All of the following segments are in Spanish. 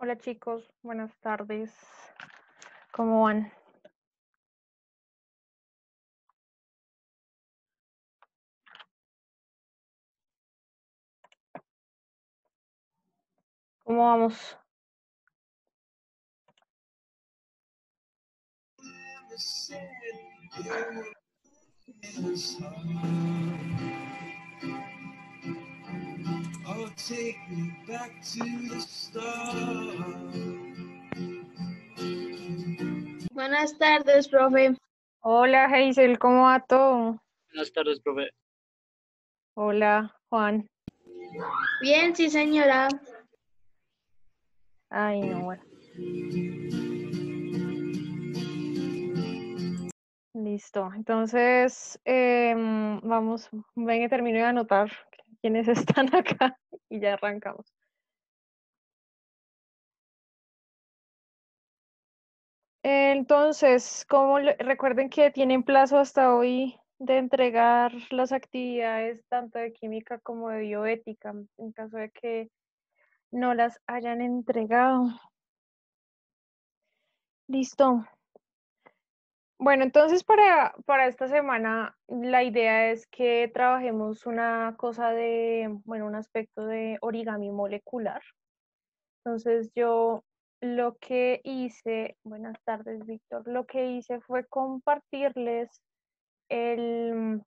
Hola chicos, buenas tardes. ¿Cómo van? ¿Cómo vamos? Buenas tardes, profe. Hola Hazel, ¿cómo va todo? Buenas tardes, profe. Hola Juan. Bien, sí, señora. Ay, no, bueno. Listo. Entonces, vamos, ven y termino de anotar quiénes están acá y ya arrancamos. Entonces, recuerden que tienen plazo hasta hoy de entregar las actividades tanto de química como de bioética, en caso de que no las hayan entregado. Listo. Bueno, entonces para esta semana la idea es que trabajemos una cosa un aspecto de origami molecular. Entonces yo lo que hice, buenas tardes, Víctor, lo que hice fue compartirles una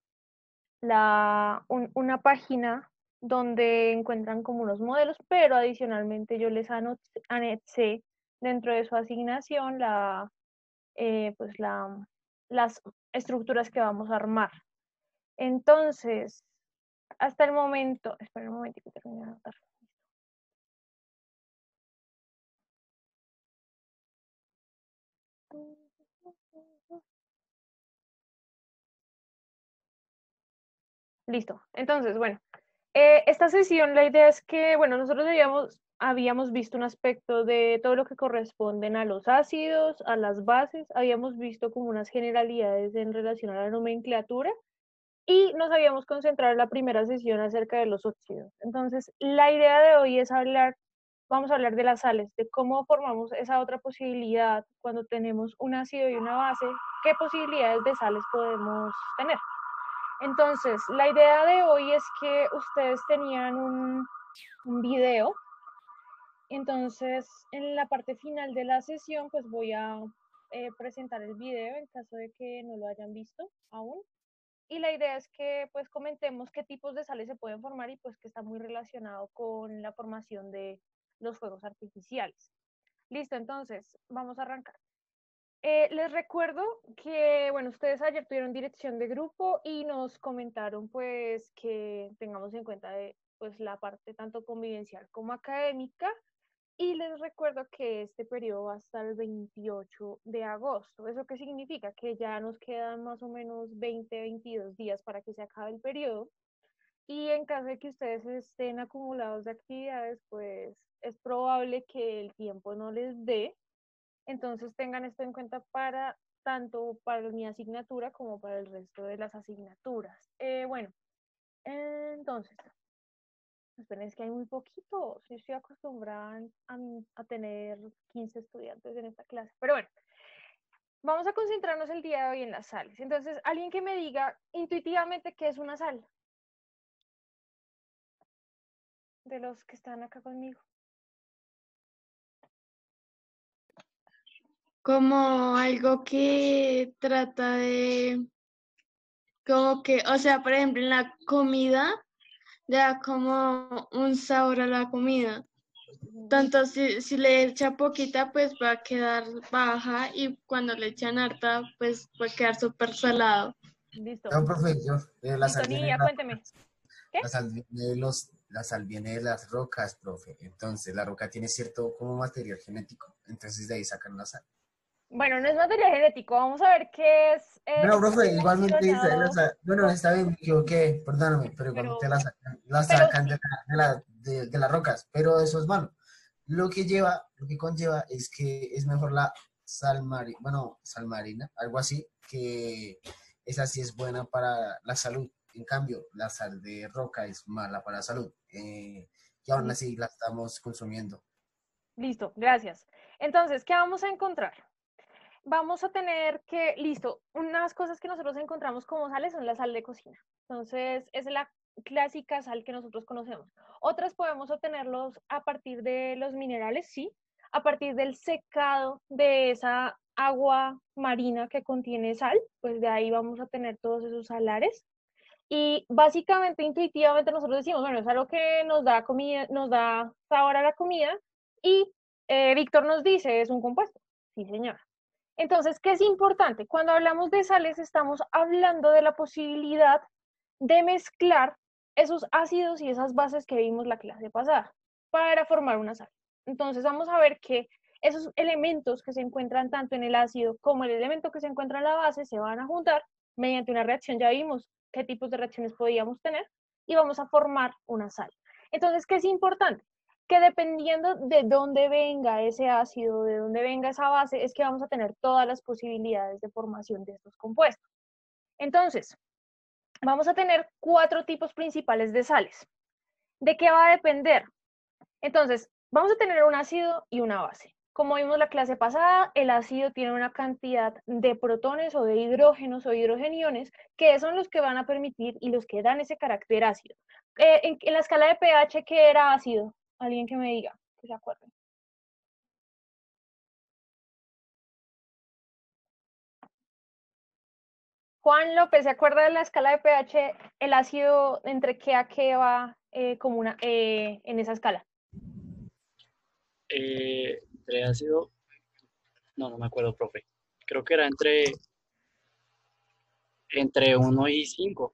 página donde encuentran como unos modelos, pero adicionalmente yo les anexé dentro de su asignación las estructuras que vamos a armar. Entonces, hasta el momento, espera un momento que termine de anotar. Listo. Entonces, bueno, esta sesión la idea es que, bueno, nosotros habíamos visto un aspecto de todo lo que corresponden a los ácidos, a las bases, habíamos visto como unas generalidades en relación a la nomenclatura y nos habíamos concentrado en la primera sesión acerca de los óxidos. Entonces, la idea de hoy es vamos a hablar de las sales, de cómo formamos esa otra posibilidad cuando tenemos un ácido y una base, qué posibilidades de sales podemos tener. Entonces, la idea de hoy es que ustedes tenían un video. Entonces, en la parte final de la sesión, pues voy a presentar el video en caso de que no lo hayan visto aún. Y la idea es que pues comentemos qué tipos de sales se pueden formar y pues que está muy relacionado con la formación de los fuegos artificiales. Listo, entonces vamos a arrancar. Les recuerdo que, bueno, ustedes ayer tuvieron dirección de grupo y nos comentaron pues que tengamos en cuenta pues la parte tanto convivencial como académica. Y les recuerdo que este periodo va hasta el 28 de agosto. ¿Eso qué significa? Que ya nos quedan más o menos 22 días para que se acabe el periodo. Y en caso de que ustedes estén acumulados de actividades, pues es probable que el tiempo no les dé. Entonces tengan esto en cuenta para tanto para mi asignatura como para el resto de las asignaturas. Entonces, esperen, es que hay muy poquito. Sí, estoy acostumbrada a tener 15 estudiantes en esta clase. Pero bueno, vamos a concentrarnos el día de hoy en las sales. Entonces, alguien que me diga intuitivamente qué es una sal, de los que están acá conmigo. Como algo que trata de, como que, o sea, por ejemplo, en la comida, da como un sabor a la comida. Tanto si le echa poquita, pues va a quedar baja y cuando le echan harta, pues va a quedar súper salado. Listo. No, profe, la Listo, sal viene de niña, cuénteme. ¿Qué? la sal viene de las rocas, profe. Entonces, la roca tiene cierto como material genético. Entonces, de ahí sacan la sal. Bueno, no es material genético. Vamos a ver qué es. Bueno, Está profe, igualmente, relacionado bueno, con. está bien, me equivoqué, perdóname, pero igualmente Pero, la pero sacan sí. de las rocas. Pero eso es malo. Lo que conlleva es que es mejor la sal marina, algo así, que esa sí es buena para la salud. En cambio, la sal de roca es mala para la salud. Y aún así la estamos consumiendo. Listo, gracias. Entonces, ¿qué vamos a encontrar? Vamos a tener que, listo, unas cosas que nosotros encontramos como sales son la sal de cocina. Entonces, es la clásica sal que nosotros conocemos. Otras podemos obtenerlos a partir de los minerales, sí, a partir del secado de esa agua marina que contiene sal, pues de ahí vamos a tener todos esos salares. Y básicamente, intuitivamente, nosotros decimos, bueno, es algo que nos da comida, nos da sabor a la comida, y Víctor nos dice, es un compuesto. Sí, señor. Entonces, ¿qué es importante? Cuando hablamos de sales, estamos hablando de la posibilidad de mezclar esos ácidos y esas bases que vimos la clase pasada para formar una sal. Entonces, vamos a ver que esos elementos que se encuentran tanto en el ácido como el elemento que se encuentra en la base se van a juntar mediante una reacción. Ya vimos qué tipos de reacciones podíamos tener y vamos a formar una sal. Entonces, ¿qué es importante? Que dependiendo de dónde venga ese ácido, de dónde venga esa base, es que vamos a tener todas las posibilidades de formación de estos compuestos. Entonces, vamos a tener 4 tipos principales de sales. ¿De qué va a depender? Entonces, vamos a tener un ácido y una base. Como vimos la clase pasada, el ácido tiene una cantidad de protones o de hidrógenos o hidrogeniones que son los que van a permitir y los que dan ese carácter ácido. En la escala de pH, ¿qué era ácido? Alguien que me diga, que se acuerde. Juan López, ¿se acuerda de la escala de pH? El ácido, ¿entre qué a qué va en esa escala? Entre ácido, no me acuerdo, profe. Creo que era entre 1 y 5.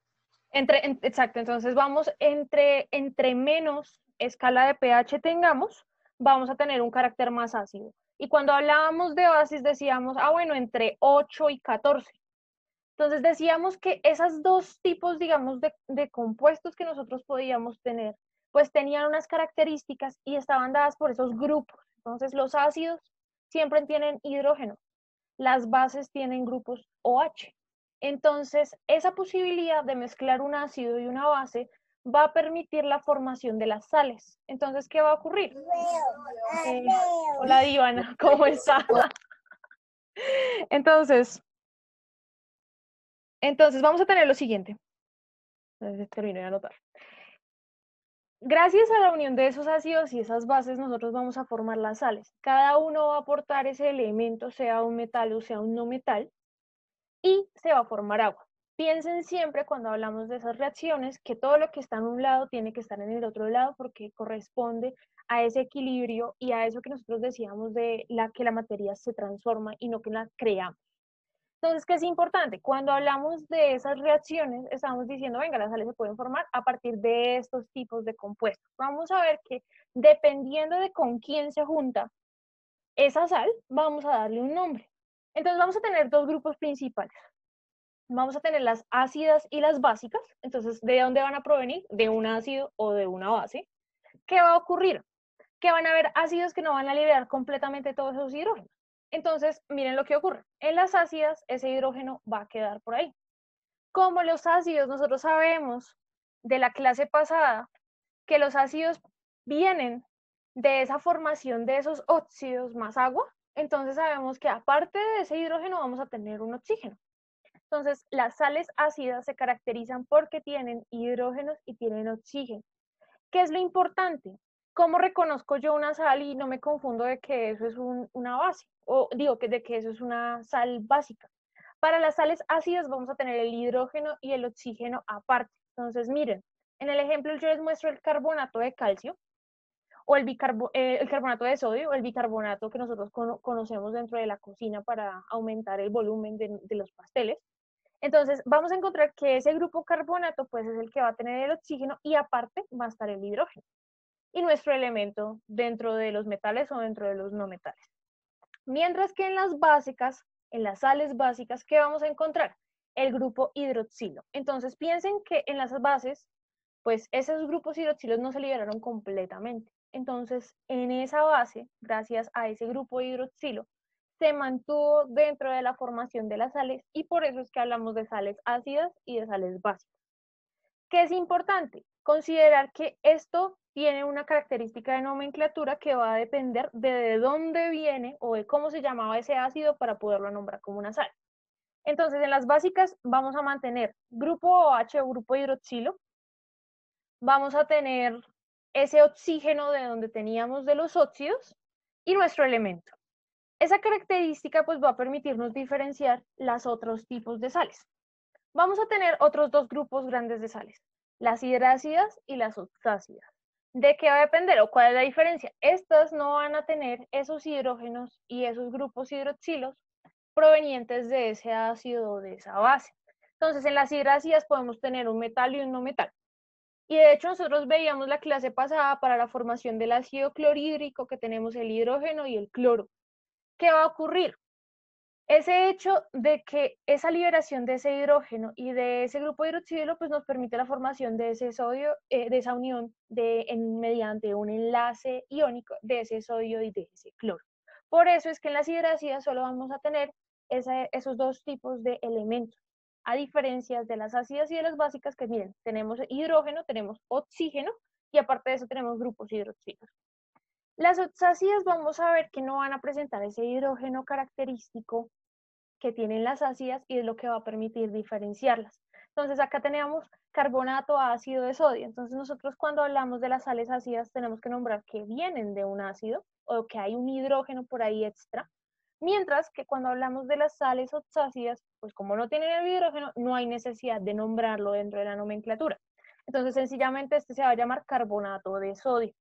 Exacto, entonces vamos entre menos escala de pH tengamos, vamos a tener un carácter más ácido. Y cuando hablábamos de bases decíamos, bueno, entre 8 y 14. Entonces decíamos que esos 2 tipos, digamos, de compuestos que nosotros podíamos tener, pues tenían unas características y estaban dadas por esos grupos. Entonces los ácidos siempre tienen hidrógeno, las bases tienen grupos OH. Entonces, esa posibilidad de mezclar un ácido y una base va a permitir la formación de las sales. Entonces, ¿qué va a ocurrir? Hola, Divana, ¿cómo está? Entonces, vamos a tener lo siguiente. Termino de anotar. Gracias a la unión de esos ácidos y esas bases, nosotros vamos a formar las sales. Cada uno va a aportar ese elemento, sea un metal o sea un no metal, y se va a formar agua. Piensen siempre cuando hablamos de esas reacciones que todo lo que está en un lado tiene que estar en el otro lado porque corresponde a ese equilibrio y a eso que nosotros decíamos de que la materia se transforma y no que la creamos. Entonces, ¿qué es importante? Cuando hablamos de esas reacciones, estamos diciendo, venga, las sales se pueden formar a partir de estos tipos de compuestos. Vamos a ver que dependiendo de con quién se junta esa sal, vamos a darle un nombre. Entonces, vamos a tener 2 grupos principales. Vamos a tener las ácidas y las básicas. Entonces, ¿de dónde van a provenir? De un ácido o de una base. ¿Qué va a ocurrir? Que van a haber ácidos que no van a liberar completamente todos esos hidrógenos. Entonces, miren lo que ocurre. En las ácidas, ese hidrógeno va a quedar por ahí. Como los ácidos, nosotros sabemos de la clase pasada que los ácidos vienen de esa formación de esos óxidos más agua, entonces sabemos que aparte de ese hidrógeno vamos a tener un oxígeno. Entonces, las sales ácidas se caracterizan porque tienen hidrógenos y tienen oxígeno. ¿Qué es lo importante? ¿Cómo reconozco yo una sal y no me confundo de que eso es una base? O digo que de que eso es una sal básica. Para las sales ácidas vamos a tener el hidrógeno y el oxígeno aparte. Entonces, miren, en el ejemplo yo les muestro el carbonato de calcio o el carbonato de sodio o el bicarbonato que nosotros conocemos dentro de la cocina para aumentar el volumen de los pasteles. Entonces, vamos a encontrar que ese grupo carbonato pues es el que va a tener el oxígeno y aparte va a estar el hidrógeno. Y nuestro elemento dentro de los metales o dentro de los no metales. Mientras que en las básicas, en las sales básicas, ¿qué vamos a encontrar? El grupo hidroxilo. Entonces, piensen que en las bases, pues esos grupos hidroxilos no se liberaron completamente. Entonces, en esa base, gracias a ese grupo hidroxilo, se mantuvo dentro de la formación de las sales y por eso es que hablamos de sales ácidas y de sales básicas. ¿Qué es importante? Considerar que esto tiene una característica de nomenclatura que va a depender de dónde viene o de cómo se llamaba ese ácido para poderlo nombrar como una sal. Entonces, en las básicas vamos a mantener grupo OH o grupo hidroxilo, vamos a tener ese oxígeno de donde teníamos de los óxidos y nuestro elemento. Esa característica pues va a permitirnos diferenciar los otros tipos de sales. Vamos a tener otros dos grupos grandes de sales, las hidrácidas y las oxácidas. ¿De qué va a depender o cuál es la diferencia? Estas no van a tener esos hidrógenos y esos grupos hidroxilos provenientes de ese ácido o de esa base. Entonces, en las hidrácidas podemos tener un metal y un no metal. Y de hecho, nosotros veíamos la clase pasada para la formación del ácido clorhídrico que tenemos el hidrógeno y el cloro. ¿Qué va a ocurrir? Ese hecho de que esa liberación de ese hidrógeno y de ese grupo hidroxilo pues nos permite la formación de ese sodio, de esa unión mediante un enlace iónico de ese sodio y de ese cloro. Por eso es que en las hidrácidas solo vamos a tener esos dos tipos de elementos, a diferencia de las ácidas y de las básicas que miren, tenemos hidrógeno, tenemos oxígeno y aparte de eso tenemos grupos hidroxilos. Las oxácidas vamos a ver que no van a presentar ese hidrógeno característico que tienen las ácidas y es lo que va a permitir diferenciarlas. Entonces acá tenemos carbonato ácido de sodio. Entonces nosotros cuando hablamos de las sales ácidas tenemos que nombrar que vienen de un ácido o que hay un hidrógeno por ahí extra. Mientras que cuando hablamos de las sales oxácidas, pues como no tienen el hidrógeno, no hay necesidad de nombrarlo dentro de la nomenclatura. Entonces sencillamente este se va a llamar carbonato de sodio.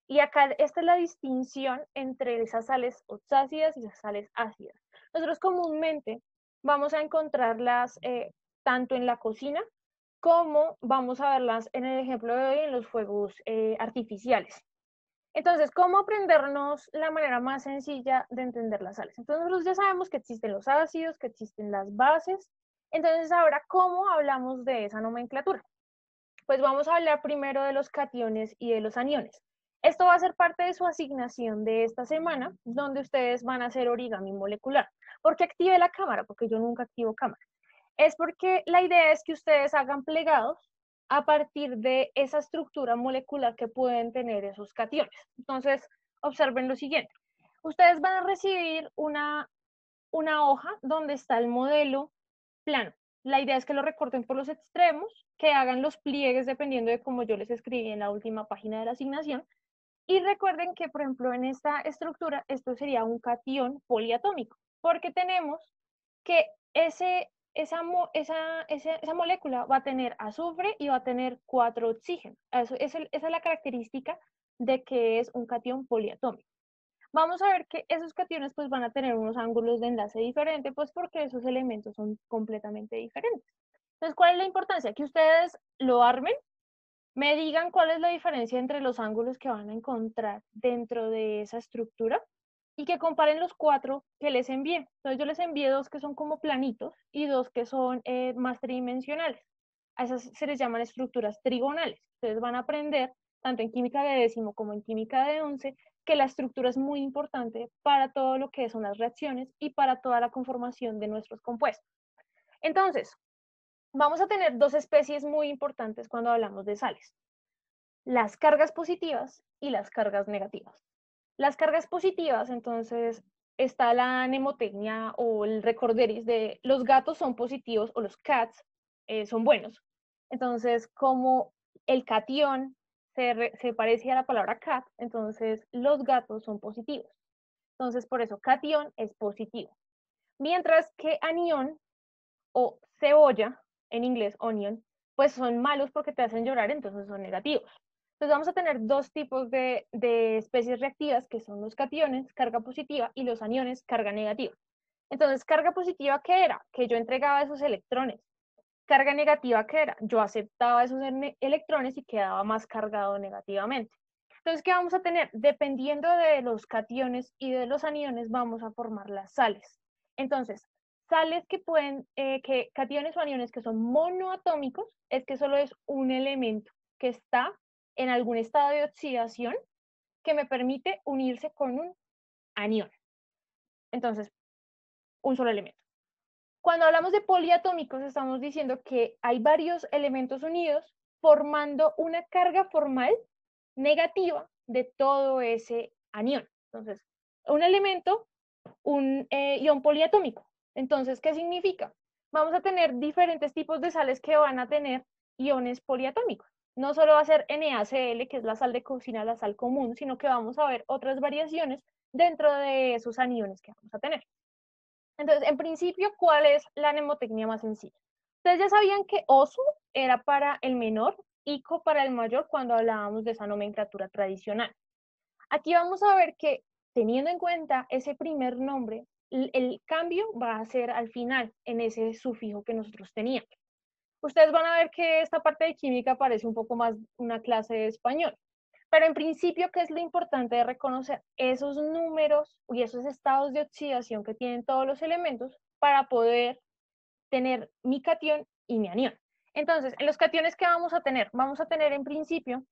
Y acá esta es la distinción entre esas sales oxácidas y las sales ácidas. Nosotros comúnmente vamos a encontrarlas tanto en la cocina como vamos a verlas en el ejemplo de hoy en los fuegos artificiales. Entonces, ¿cómo aprendernos la manera más sencilla de entender las sales? Entonces, nosotros ya sabemos que existen los ácidos, que existen las bases. Entonces, ahora, ¿cómo hablamos de esa nomenclatura? Pues vamos a hablar primero de los cationes y de los aniones. Esto va a ser parte de su asignación de esta semana, donde ustedes van a hacer origami molecular. ¿Por qué active la cámara? Porque yo nunca activo cámara. Es porque la idea es que ustedes hagan plegados a partir de esa estructura molecular que pueden tener esos cationes. Entonces, observen lo siguiente. Ustedes van a recibir una hoja donde está el modelo plano. La idea es que lo recorten por los extremos, que hagan los pliegues dependiendo de cómo yo les escribí en la última página de la asignación. Y recuerden que, por ejemplo, en esta estructura, esto sería un catión poliatómico, porque tenemos que esa molécula va a tener azufre y va a tener 4 oxígenos. Esa es la característica de que es un catión poliatómico. Vamos a ver que esos cationes pues van a tener unos ángulos de enlace diferentes, pues porque esos elementos son completamente diferentes. Entonces, ¿cuál es la importancia? Que ustedes lo armen, me digan cuál es la diferencia entre los ángulos que van a encontrar dentro de esa estructura y que comparen los 4 que les envié. Entonces yo les envié 2 que son como planitos y 2 que son más tridimensionales. A esas se les llaman estructuras trigonales. Ustedes van a aprender, tanto en química de décimo como en química de 11, que la estructura es muy importante para todo lo que son las reacciones y para toda la conformación de nuestros compuestos. Entonces, vamos a tener 2 especies muy importantes cuando hablamos de sales: las cargas positivas y las cargas negativas. Las cargas positivas, entonces, está la mnemotecnia o el recorderis de los gatos son positivos o los cats son buenos. Entonces, como el catión se parece a la palabra cat, entonces los gatos son positivos. Entonces, por eso catión es positivo. Mientras que anión o cebolla, en inglés onion, pues son malos porque te hacen llorar, entonces son negativos. Entonces vamos a tener 2 tipos de especies reactivas, que son los cationes, carga positiva, y los aniones, carga negativa. Entonces, carga positiva, ¿qué era? Que yo entregaba esos electrones. Carga negativa, ¿qué era? Yo aceptaba esos electrones y quedaba más cargado negativamente. Entonces, ¿qué vamos a tener? Dependiendo de los cationes y de los aniones, vamos a formar las sales. Entonces, sales que pueden, que cationes o aniones que son monoatómicos, es que solo es un elemento que está en algún estado de oxidación que me permite unirse con un anión. Entonces, un solo elemento. Cuando hablamos de poliatómicos, estamos diciendo que hay varios elementos unidos formando una carga formal negativa de todo ese anión. Entonces, un elemento, un ion poliatómico. Entonces, ¿qué significa? Vamos a tener diferentes tipos de sales que van a tener iones poliatómicos. No solo va a ser NaCl, que es la sal de cocina, la sal común, sino que vamos a ver otras variaciones dentro de esos aniones que vamos a tener. Entonces, en principio, ¿cuál es la mnemotecnia más sencilla? Ustedes ya sabían que oso era para el menor, ico para el mayor cuando hablábamos de esa nomenclatura tradicional. Aquí vamos a ver que, teniendo en cuenta ese primer nombre, el cambio va a ser al final, en ese sufijo que nosotros teníamos. Ustedes van a ver que esta parte de química parece un poco más una clase de español. Pero en principio, ¿qué es lo importante de reconocer? Esos números y esos estados de oxidación que tienen todos los elementos para poder tener mi catión y mi anión. Entonces, en los cationes que vamos a tener en principio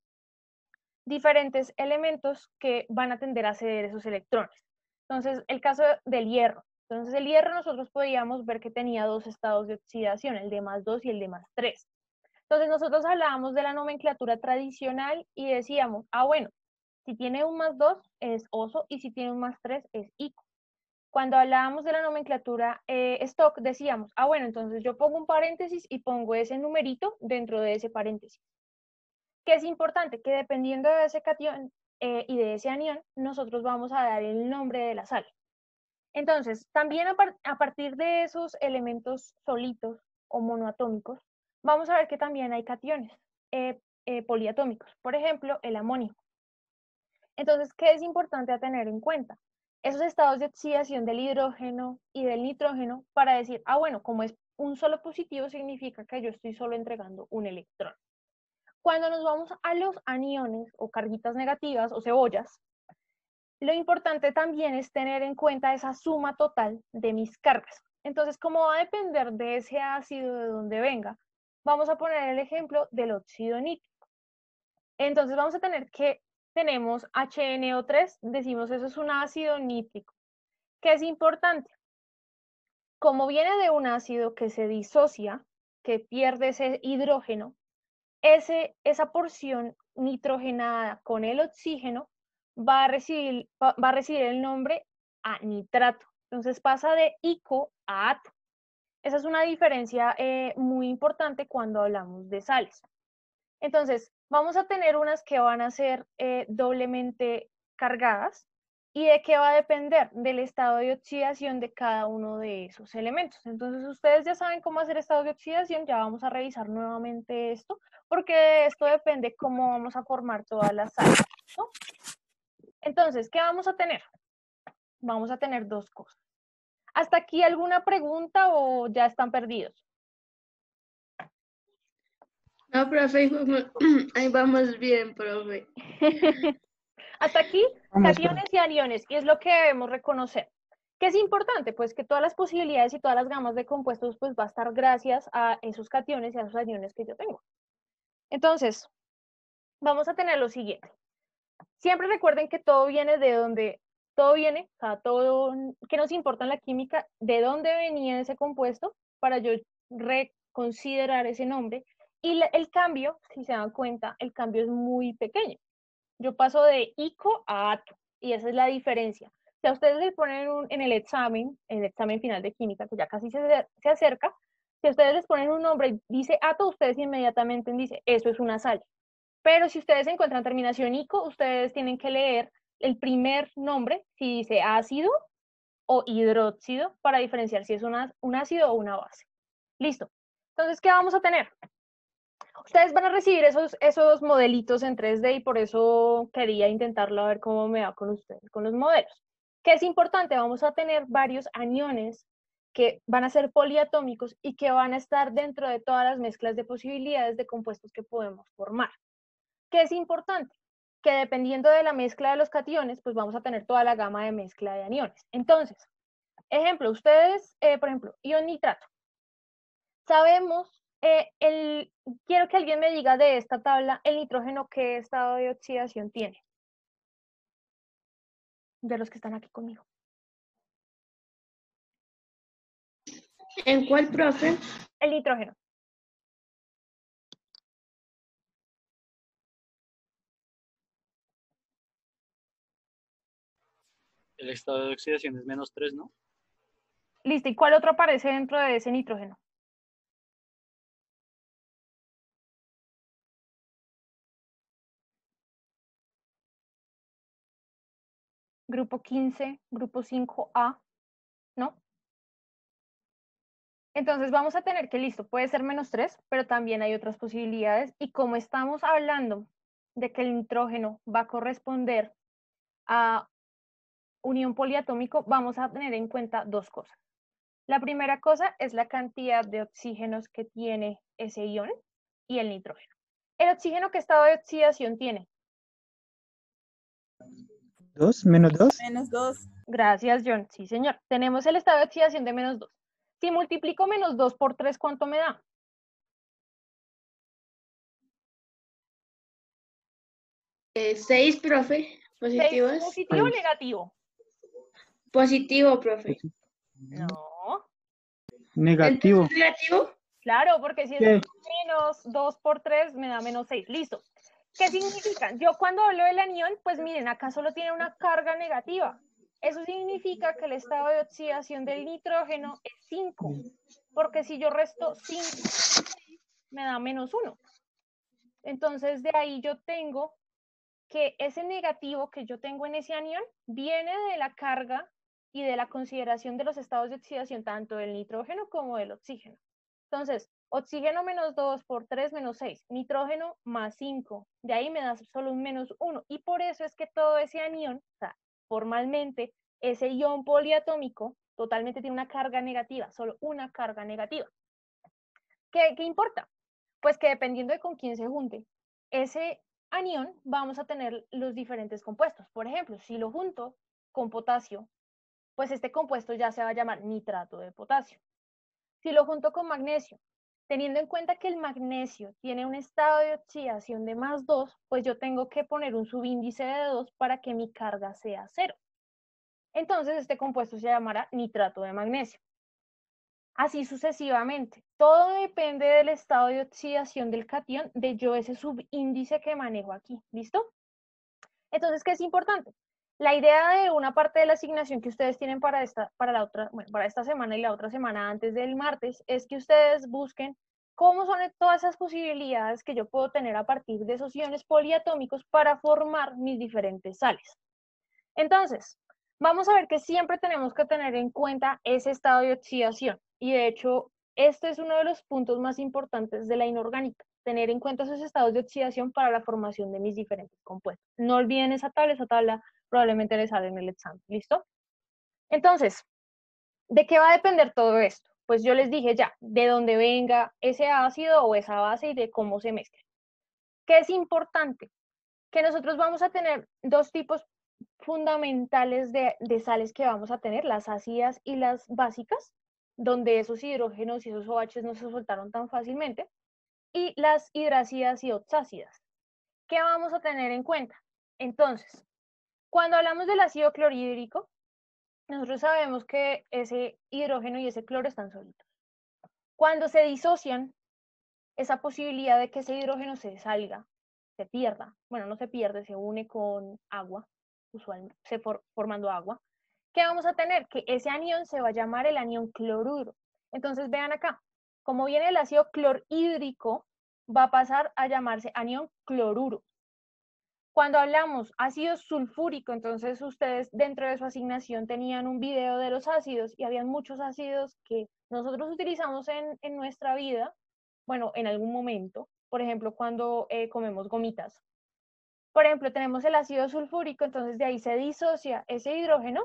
diferentes elementos que van a tender a ceder esos electrones. Entonces, el caso del hierro. Entonces, el hierro nosotros podíamos ver que tenía dos estados de oxidación, el de +2 y el de +3. Entonces, nosotros hablábamos de la nomenclatura tradicional y decíamos, bueno, si tiene un +2 es oso y si tiene un +3 es ico. Cuando hablábamos de la nomenclatura stock, decíamos, bueno, entonces yo pongo un paréntesis y pongo ese numerito dentro de ese paréntesis. Que es importante que dependiendo de ese catión y de ese anión, nosotros vamos a dar el nombre de la sal. Entonces, también a partir de esos elementos solitos o monoatómicos, vamos a ver que también hay cationes poliatómicos, por ejemplo, el amonio. Entonces, ¿qué es importante a tener en cuenta? Esos estados de oxidación del hidrógeno y del nitrógeno para decir, bueno, como es un solo positivo, significa que yo estoy solo entregando un electrón. Cuando nos vamos a los aniones o carguitas negativas o cebollas, lo importante también es tener en cuenta esa suma total de mis cargas. Entonces, como va a depender de ese ácido de donde venga, vamos a poner el ejemplo del óxido nítrico. Entonces, vamos a tener que tenemos HNO3, decimos eso es un ácido nítrico. ¿Qué es importante? Como viene de un ácido que se disocia, que pierde ese hidrógeno, esa porción nitrogenada con el oxígeno va a recibir el nombre a nitrato. Entonces pasa de ico a ato. Esa es una diferencia muy importante cuando hablamos de sales. Entonces, vamos a tener unas que van a ser doblemente cargadas. ¿Y de qué va a depender? Del estado de oxidación de cada uno de esos elementos. Entonces, ustedes ya saben cómo hacer estado de oxidación, ya vamos a revisar nuevamente esto, porque de esto depende cómo vamos a formar todas las sales, ¿no? Entonces, ¿qué vamos a tener? Vamos a tener dos cosas. ¿Hasta aquí alguna pregunta o ya están perdidos? No, profe, ahí vamos bien, profe. Hasta aquí, cationes y aniones, y es lo que debemos reconocer. ¿Qué es importante? Pues que todas las posibilidades y todas las gamas de compuestos pues va a estar gracias a esos cationes y a esos aniones que yo tengo. Entonces, vamos a tener lo siguiente. Siempre recuerden que todo viene de donde, todo viene, o sea, todo que nos importa en la química, de dónde venía ese compuesto para yo reconsiderar ese nombre. Y el cambio, si se dan cuenta, el cambio es muy pequeño. Yo paso de ico a ato, y esa es la diferencia. Si a ustedes les ponen en el examen final de química, que ya casi se acerca, si a ustedes les ponen un nombre y dice ato, ustedes inmediatamente dicen, eso es una sal. Pero si ustedes encuentran terminación ico, ustedes tienen que leer el primer nombre, si dice ácido o hidróxido, para diferenciar si es un ácido o una base. Listo. Entonces, ¿qué vamos a tener? Ustedes van a recibir esos modelitos en 3D y por eso quería intentarlo a ver cómo me va con ustedes, con los modelos. ¿Qué es importante? Vamos a tener varios aniones que van a ser poliatómicos y que van a estar dentro de todas las mezclas de posibilidades de compuestos que podemos formar. ¿Qué es importante? Que dependiendo de la mezcla de los cationes, pues vamos a tener toda la gama de mezcla de aniones. Entonces, ejemplo, ustedes, por ejemplo, ion nitrato. Sabemos, quiero que alguien me diga de esta tabla, el nitrógeno, ¿qué estado de oxidación tiene? De los que están aquí conmigo. ¿En cuál, profe? El nitrógeno. El estado de oxidación es -3, ¿no? Listo, ¿y cuál otro aparece dentro de ese nitrógeno? Grupo 15, grupo 5A, ¿no? Entonces vamos a tener que, listo, puede ser -3, pero también hay otras posibilidades. Y como estamos hablando de que el nitrógeno va a corresponder a unión poliatómico, vamos a tener en cuenta dos cosas. La primera cosa es la cantidad de oxígenos que tiene ese ion y el nitrógeno. ¿El oxígeno qué estado de oxidación tiene? 2, -2. -2. Gracias, John. Sí, señor. Tenemos el estado de oxidación de -2. Si multiplico -2 por 3, ¿cuánto me da? 6, profe. Positivo. 6, ¿positivo o negativo? Positivo, profe. No. Negativo. ¿Entonces negativo? Claro, porque si es ¿Qué? -2 por 3 me da -6. Listo. ¿Qué significa? Yo cuando hablo del anión, pues miren, acá solo tiene una carga negativa. Eso significa que el estado de oxidación del nitrógeno es 5. Porque si yo resto 5, me da -1. Entonces de ahí yo tengo que ese negativo que yo tengo en ese anión viene de la carga y de la consideración de los estados de oxidación tanto del nitrógeno como del oxígeno. Entonces, oxígeno -2 por 3 -6, nitrógeno +5, de ahí me da solo un -1, y por eso es que todo ese anión, o sea, formalmente, ese ion poliatómico totalmente tiene una carga negativa, solo una carga negativa. ¿Qué importa? Pues que dependiendo de con quién se junte, ese anión vamos a tener los diferentes compuestos. Por ejemplo, si lo junto con potasio, pues este compuesto ya se va a llamar nitrato de potasio. Si lo junto con magnesio, teniendo en cuenta que el magnesio tiene un estado de oxidación de +2, pues yo tengo que poner un subíndice de 2 para que mi carga sea 0. Entonces este compuesto se llamará nitrato de magnesio. Así sucesivamente. Todo depende del estado de oxidación del catión, de yo ese subíndice que manejo aquí. ¿Listo? Entonces, ¿qué es importante? La idea de una parte de la asignación que ustedes tienen para esta semana y la otra semana antes del martes es que ustedes busquen cómo son todas esas posibilidades que yo puedo tener a partir de esos iones poliatómicos para formar mis diferentes sales. Entonces, vamos a ver que siempre tenemos que tener en cuenta ese estado de oxidación. Y de hecho, este es uno de los puntos más importantes de la inorgánica, tener en cuenta esos estados de oxidación para la formación de mis diferentes compuestos. No olviden esa tabla probablemente les sale en el examen, ¿listo? Entonces, ¿de qué va a depender todo esto? Pues yo les dije ya, de dónde venga ese ácido o esa base y de cómo se mezcla. ¿Qué es importante? Que nosotros vamos a tener dos tipos fundamentales de sales que vamos a tener, las ácidas y las básicas, donde esos hidrógenos y esos OH no se soltaron tan fácilmente, y las hidrácidas y oxácidas. ¿Qué vamos a tener en cuenta? Entonces, cuando hablamos del ácido clorhídrico, nosotros sabemos que ese hidrógeno y ese cloro están solitos. Cuando se disocian, esa posibilidad de que ese hidrógeno se salga, se pierda, bueno, no se pierde, se une con agua, usualmente, formando agua. ¿Qué vamos a tener? Que ese anión se va a llamar el anión cloruro. Entonces vean acá, como viene el ácido clorhídrico, va a pasar a llamarse anión cloruro. Cuando hablamos ácido sulfúrico, entonces ustedes dentro de su asignación tenían un video de los ácidos y habían muchos ácidos que nosotros utilizamos en nuestra vida, bueno, en algún momento, por ejemplo, cuando comemos gomitas. Por ejemplo, tenemos el ácido sulfúrico, entonces de ahí se disocia ese hidrógeno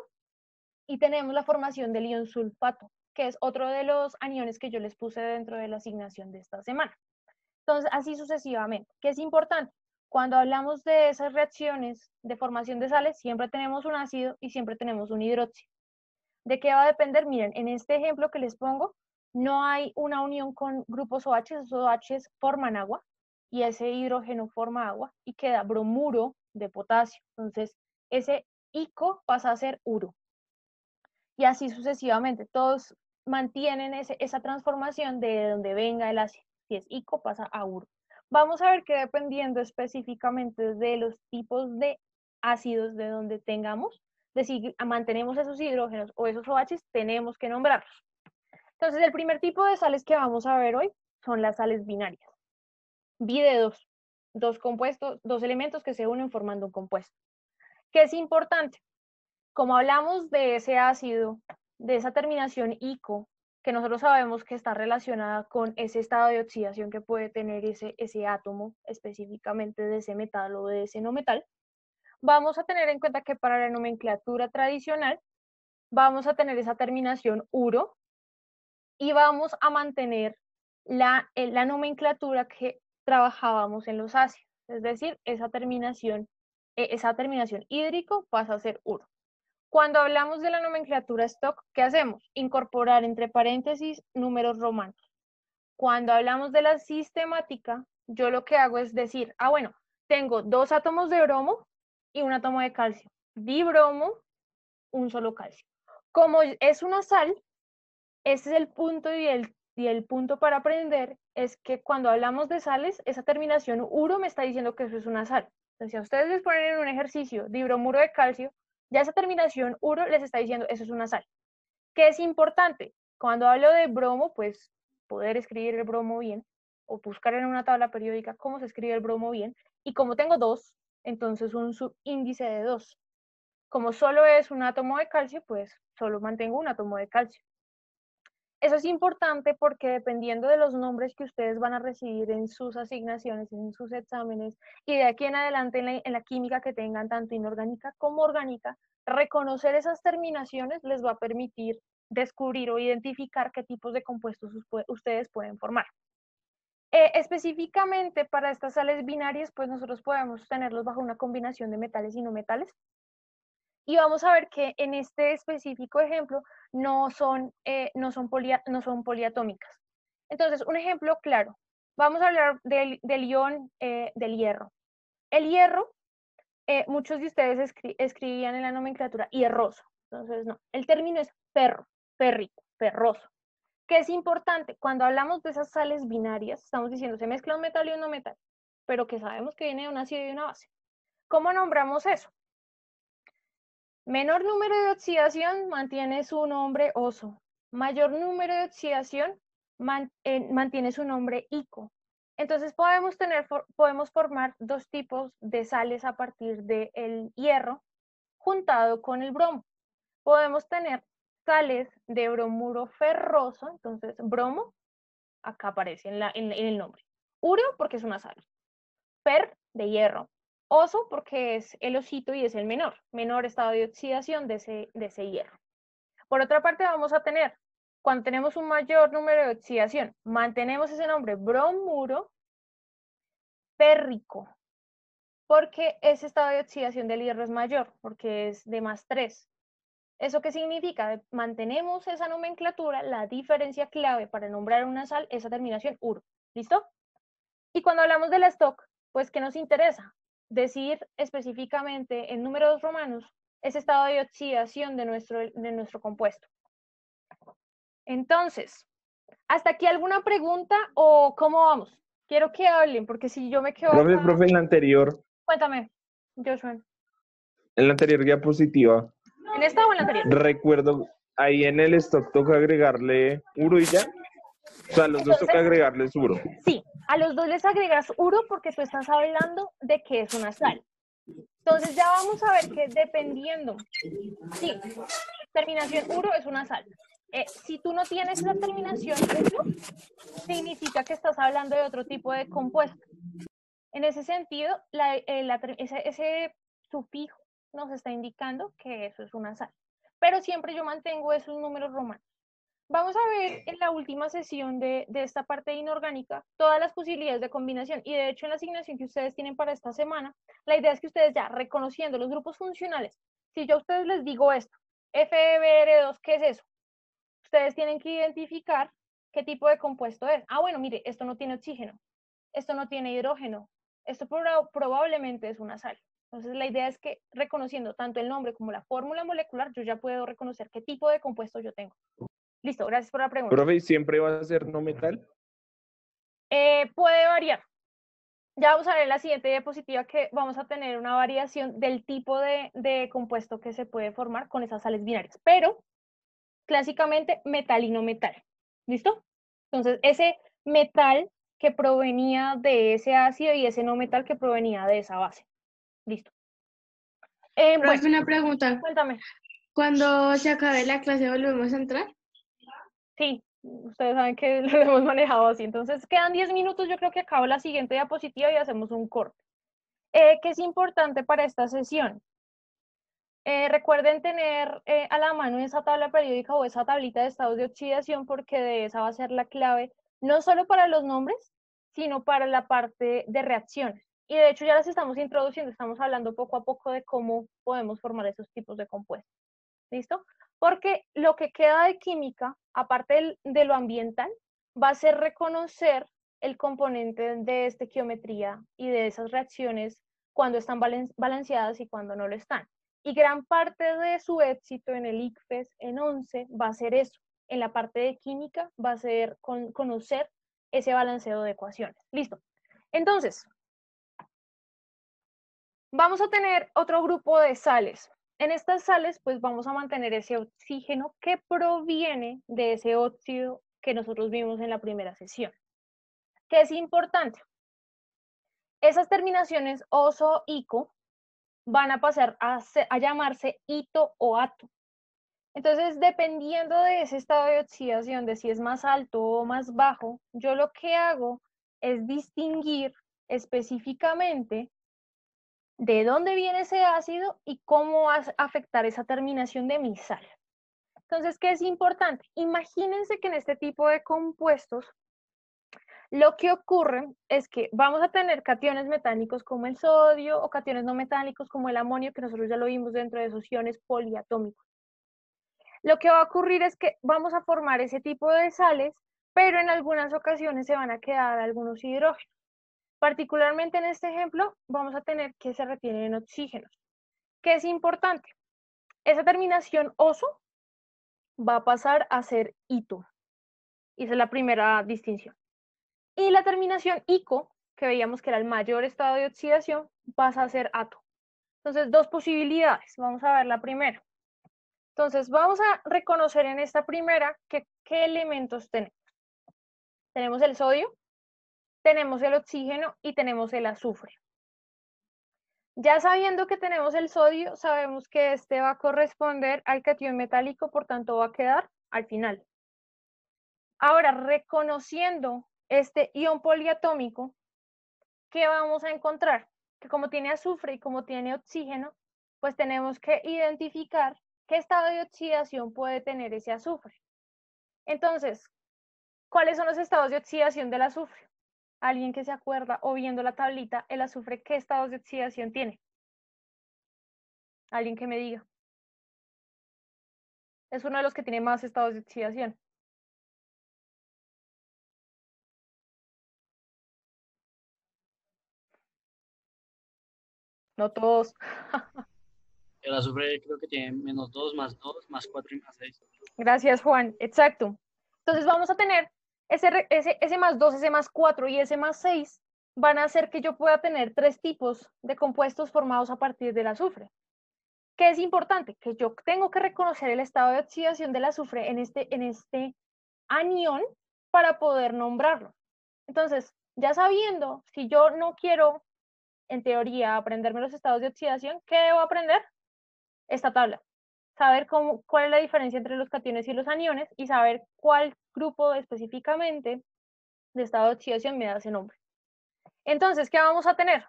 y tenemos la formación del ion sulfato, que es otro de los aniones que yo les puse dentro de la asignación de esta semana. Entonces, así sucesivamente. ¿Qué es importante? Cuando hablamos de esas reacciones de formación de sales, siempre tenemos un ácido y siempre tenemos un hidróxido. ¿De qué va a depender? Miren, en este ejemplo que les pongo, no hay una unión con grupos OH, esos OH forman agua y ese hidrógeno forma agua y queda bromuro de potasio. Entonces, ese ICO pasa a ser uro. Y así sucesivamente, todos mantienen esa transformación de donde venga el ácido. Si es ICO, pasa a uro. Vamos a ver que dependiendo específicamente de los tipos de ácidos de donde tengamos, decir, mantenemos esos hidrógenos o esos OHs, tenemos que nombrarlos. Entonces, el primer tipo de sales que vamos a ver hoy son las sales binarias. Bi de dos compuestos, dos elementos que se unen formando un compuesto. ¿Qué es importante? Como hablamos de ese ácido, de esa terminación ico, que nosotros sabemos que está relacionada con ese estado de oxidación que puede tener ese átomo, específicamente de ese metal o de ese no metal, vamos a tener en cuenta que para la nomenclatura tradicional vamos a tener esa terminación uro y vamos a mantener la nomenclatura que trabajábamos en los ácidos, es decir, esa terminación hídrico pasa a ser uro. Cuando hablamos de la nomenclatura stock, ¿qué hacemos? Incorporar entre paréntesis números romanos. Cuando hablamos de la sistemática, yo lo que hago es decir, bueno, tengo 2 átomos de bromo y un átomo de calcio. Dibromo, un solo calcio. Como es una sal, ese es el punto y el punto para aprender es que cuando hablamos de sales, esa terminación uro me está diciendo que eso es una sal. Entonces, si a ustedes les ponen en un ejercicio dibromuro de calcio, ya esa terminación uro les está diciendo eso es una sal. ¿Qué es importante? Cuando hablo de bromo, pues poder escribir el bromo bien o buscar en una tabla periódica cómo se escribe el bromo bien. Y como tengo 2, entonces un subíndice de 2. Como solo es un átomo de calcio, pues solo mantengo un átomo de calcio. Eso es importante porque dependiendo de los nombres que ustedes van a recibir en sus asignaciones, en sus exámenes, y de aquí en adelante en la química que tengan, tanto inorgánica como orgánica, reconocer esas terminaciones les va a permitir descubrir o identificar qué tipos de compuestos ustedes pueden formar. Específicamente para estas sales binarias, pues nosotros podemos tenerlos bajo una combinación de metales y no metales. Y vamos a ver que en este específico ejemplo no son poliatómicas. Entonces, un ejemplo claro. Vamos a hablar del ion del hierro. El hierro, muchos de ustedes escribían en la nomenclatura hierroso. Entonces, no. El término es férrico, ferroso. ¿Qué es importante? Cuando hablamos de esas sales binarias, estamos diciendo se mezcla un metal y un no metal, pero que sabemos que viene de un ácido y una base. ¿Cómo nombramos eso? Menor número de oxidación mantiene su nombre oso. Mayor número de oxidación mantiene su nombre ico. Entonces podemos formar 2 tipos de sales a partir del hierro juntado con el bromo. Podemos tener sales de bromuro ferroso, entonces bromo, acá aparece en el nombre. Uro porque es una sal. Fer de hierro. Oso porque es el osito y es el menor estado de oxidación de ese hierro. Por otra parte vamos a tener, cuando tenemos un mayor número de oxidación, mantenemos ese nombre bromuro férrico, porque ese estado de oxidación del hierro es mayor, porque es de +3. ¿Eso qué significa? Mantenemos esa nomenclatura, la diferencia clave para nombrar una sal, esa terminación uro. ¿Listo? Y cuando hablamos de la stock, pues ¿qué nos interesa? Decir específicamente en números romanos ese estado de oxidación de nuestro compuesto. Entonces, ¿hasta aquí alguna pregunta o cómo vamos? Quiero que hablen, porque si yo me quedo acá... Profe, en la anterior. Cuéntame, Joshua. En la anterior diapositiva. ¿En esta o en la anterior? Recuerdo, ahí en el stock toca agregarle uro y ya. O sea, a los dos toca agregarles uro. Sí, a los dos les agregas uro porque tú estás hablando de que es una sal. Entonces ya vamos a ver que dependiendo, sí, terminación uro es una sal. Si tú no tienes la terminación uro, significa que estás hablando de otro tipo de compuesto. En ese sentido, ese sufijo nos está indicando que eso es una sal. Pero siempre yo mantengo esos números romanos. Vamos a ver en la última sesión de esta parte inorgánica todas las posibilidades de combinación y de hecho en la asignación que ustedes tienen para esta semana, la idea es que ustedes ya reconociendo los grupos funcionales, si yo a ustedes les digo esto, FeBr2, ¿qué es eso? Ustedes tienen que identificar qué tipo de compuesto es. Bueno, mire, esto no tiene oxígeno, esto no tiene hidrógeno, esto probablemente es una sal. Entonces la idea es que reconociendo tanto el nombre como la fórmula molecular, yo ya puedo reconocer qué tipo de compuesto yo tengo. Listo, gracias por la pregunta. Profe, ¿siempre va a ser no metal? Puede variar. Ya vamos a ver en la siguiente diapositiva que vamos a tener una variación del tipo de compuesto que se puede formar con esas sales binarias, pero clásicamente metal y no metal. ¿Listo? Entonces, ese metal que provenía de ese ácido y ese no metal que provenía de esa base. Listo. Bueno, Profe, una pregunta. cuéntame. Cuando se acabe la clase, ¿volvemos a entrar? Sí, ustedes saben que lo hemos manejado así. Entonces, quedan 10 minutos. Yo creo que acabo la siguiente diapositiva y hacemos un corte. ¿Qué es importante para esta sesión? Recuerden tener a la mano esa tabla periódica o esa tablita de estados de oxidación, porque de esa va a ser la clave, no solo para los nombres, sino para la parte de reacciones. Y de hecho ya las estamos introduciendo, estamos hablando poco a poco de cómo podemos formar esos tipos de compuestos. ¿Listo? Porque lo que queda de química, aparte de lo ambiental, va a ser reconocer el componente de estequiometría y de esas reacciones cuando están balanceadas y cuando no lo están. Y gran parte de su éxito en el ICFES en 11 va a ser eso. En la parte de química va a ser conocer ese balanceo de ecuaciones. Listo. Entonces, vamos a tener otro grupo de sales. En estas sales, pues vamos a mantener ese oxígeno que proviene de ese óxido que nosotros vimos en la primera sesión. ¿Qué es importante? Esas terminaciones oso-ico van a pasar a llamarse ito o ato. Entonces, dependiendo de ese estado de oxidación, de si es más alto o más bajo, yo lo que hago es distinguir específicamente de dónde viene ese ácido y cómo va a afectar esa terminación de mi sal. Entonces, ¿qué es importante? Imagínense que en este tipo de compuestos, lo que ocurre es que vamos a tener cationes metálicos como el sodio o cationes no metálicos como el amonio, que nosotros ya lo vimos dentro de esos iones poliatómicos. Lo que va a ocurrir es que vamos a formar ese tipo de sales, pero en algunas ocasiones se van a quedar algunos hidrógenos. Particularmente en este ejemplo, vamos a tener que se retienen oxígenos. ¿Qué es importante? Esa terminación oso va a pasar a ser ito. Y esa es la primera distinción. Y la terminación ico, que veíamos que era el mayor estado de oxidación, pasa a ser ato. Entonces, dos posibilidades. Vamos a ver la primera. Entonces, vamos a reconocer en esta primera qué elementos tenemos. Tenemos el sodio, tenemos el oxígeno y tenemos el azufre. Ya sabiendo que tenemos el sodio, sabemos que este va a corresponder al catión metálico, por tanto va a quedar al final. Ahora, reconociendo este ion poliatómico, ¿qué vamos a encontrar? Que como tiene azufre y como tiene oxígeno, pues tenemos que identificar qué estado de oxidación puede tener ese azufre. Entonces, ¿cuáles son los estados de oxidación del azufre? ¿Alguien que se acuerda o viendo la tablita, el azufre qué estados de oxidación tiene? Alguien que me diga. Es uno de los que tiene más estados de oxidación. No todos. El azufre creo que tiene -2, +2, +4 y +6. Gracias, Juan. Exacto. Entonces vamos a tener ese +2, ese +4 y ese +6 van a hacer que yo pueda tener 3 tipos de compuestos formados a partir del azufre. ¿Qué es importante? Que yo tengo que reconocer el estado de oxidación del azufre en este anión para poder nombrarlo. Entonces, ya sabiendo, si yo no quiero, en teoría, aprenderme los estados de oxidación, ¿qué debo aprender? Esta tabla. Saber cuál es la diferencia entre los cationes y los aniones y saber cuál grupo específicamente de estado de oxidación me da ese nombre. Entonces, ¿qué vamos a tener?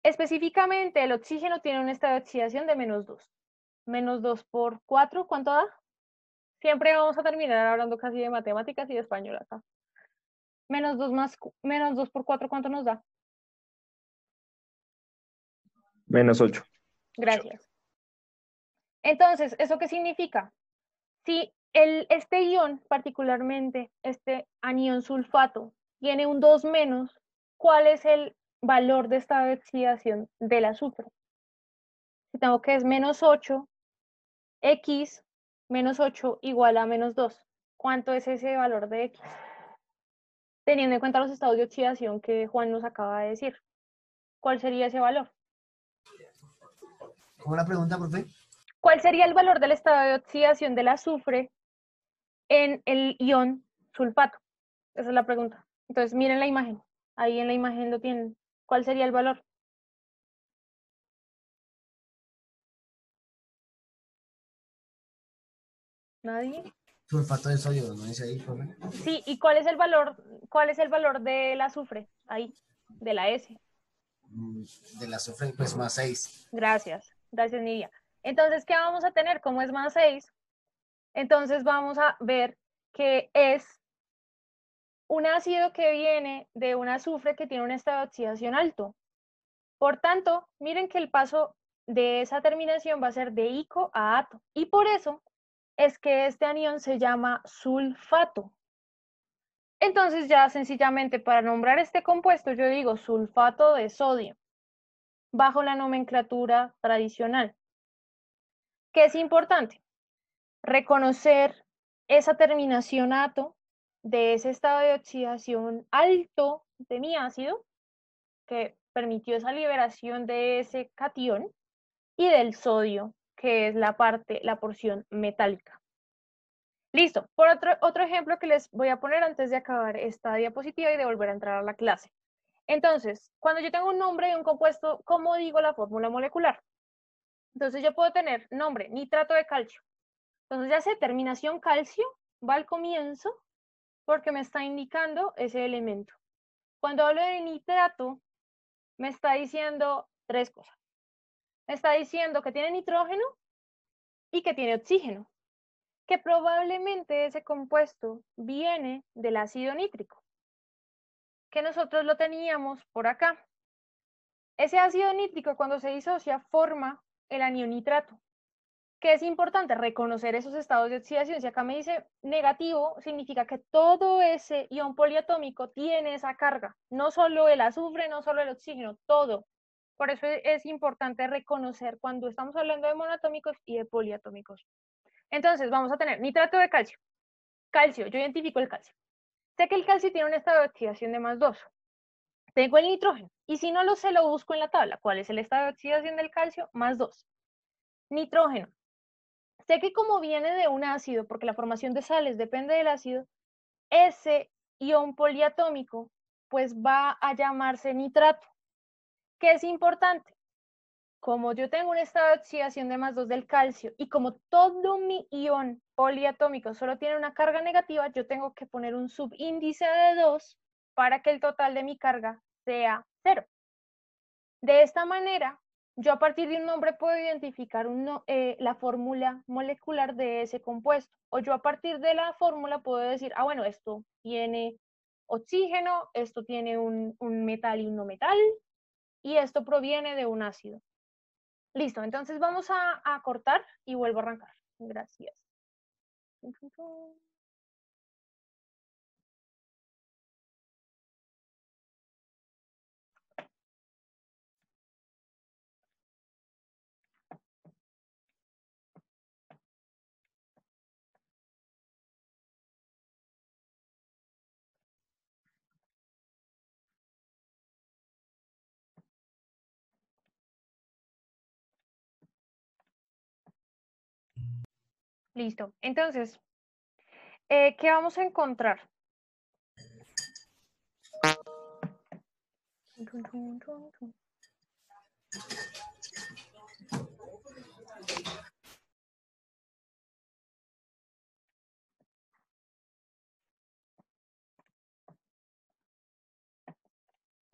Específicamente, el oxígeno tiene un estado de oxidación de -2. -2 por 4, ¿cuánto da? Siempre vamos a terminar hablando casi de matemáticas y de español acá. -2 por 4, ¿cuánto nos da? -8. Gracias. Entonces, ¿eso qué significa? Si este ion, particularmente este anión sulfato, tiene un 2-, ¿cuál es el valor de esta oxidación del azufre? Si tengo que es -8, x -8 igual a -2. ¿Cuánto es ese valor de x? teniendo en cuenta los estados de oxidación que Juan nos acaba de decir. ¿Cuál sería ese valor? ¿Cómo la pregunta, profe? ¿Cuál sería el valor del estado de oxidación del azufre en el ion sulfato? Esa es la pregunta. Entonces, miren la imagen. Ahí en la imagen lo tienen. ¿Cuál sería el valor? ¿Nadie? Sulfato de sodio, ¿no dice ahí, profe? Sí, ¿y cuál es el valor del azufre? Ahí, de la S. Del azufre, pues más 6. Gracias, gracias Nidia. Entonces, ¿qué vamos a tener? Como es más 6, entonces vamos a ver que es un ácido que viene de un azufre que tiene un estado de oxidación alto. Por tanto, miren que el paso de esa terminación va a ser de ico a ato. Y por eso es que este anión se llama sulfato. Entonces ya sencillamente para nombrar este compuesto yo digo sulfato de sodio, bajo la nomenclatura tradicional. ¿Qué es importante? Reconocer esa terminación ato de ese estado de oxidación alto de mi ácido, que permitió esa liberación de ese catión, y del sodio, que es la porción metálica. Listo. Por otro ejemplo que les voy a poner antes de acabar esta diapositiva y de volver a entrar a la clase. Entonces, cuando yo tengo un nombre de un compuesto, ¿cómo digo la fórmula molecular? Entonces yo puedo tener nombre, nitrato de calcio. Entonces ya sé, terminación calcio, va al comienzo porque me está indicando ese elemento. Cuando hablo de nitrato, me está diciendo tres cosas. Me está diciendo que tiene nitrógeno y que tiene oxígeno, que probablemente ese compuesto viene del ácido nítrico, que nosotros lo teníamos por acá. Ese ácido nítrico cuando se disocia forma el anión nitrato. ¿Qué es importante? Reconocer esos estados de oxidación. Si acá me dice negativo, significa que todo ese ion poliatómico tiene esa carga. No solo el azufre, no solo el oxígeno, todo. Por eso es importante reconocer cuando estamos hablando de monoatómicos y de poliatómicos. Entonces, vamos a tener nitrato de calcio. Calcio, yo identifico el calcio. Sé que el calcio tiene un estado de oxidación de +2. Tengo el nitrógeno. Y si no lo sé, lo busco en la tabla. ¿Cuál es el estado de oxidación del calcio? +2. Nitrógeno. Sé que como viene de un ácido, porque la formación de sales depende del ácido, ese ion poliatómico pues va a llamarse nitrato. ¿Qué es importante? Como yo tengo un estado de oxidación de +2 del calcio y como todo mi ion poliatómico solo tiene una carga negativa, yo tengo que poner un subíndice de 2 para que el total de mi carga sea 0. De esta manera, yo a partir de un nombre puedo identificar la fórmula molecular de ese compuesto. O yo a partir de la fórmula puedo decir, ah, bueno, esto tiene oxígeno, esto tiene un metal y un no metal, y esto proviene de un ácido. Listo, entonces vamos a cortar y vuelvo a arrancar. Gracias. Listo, entonces, ¿qué vamos a encontrar?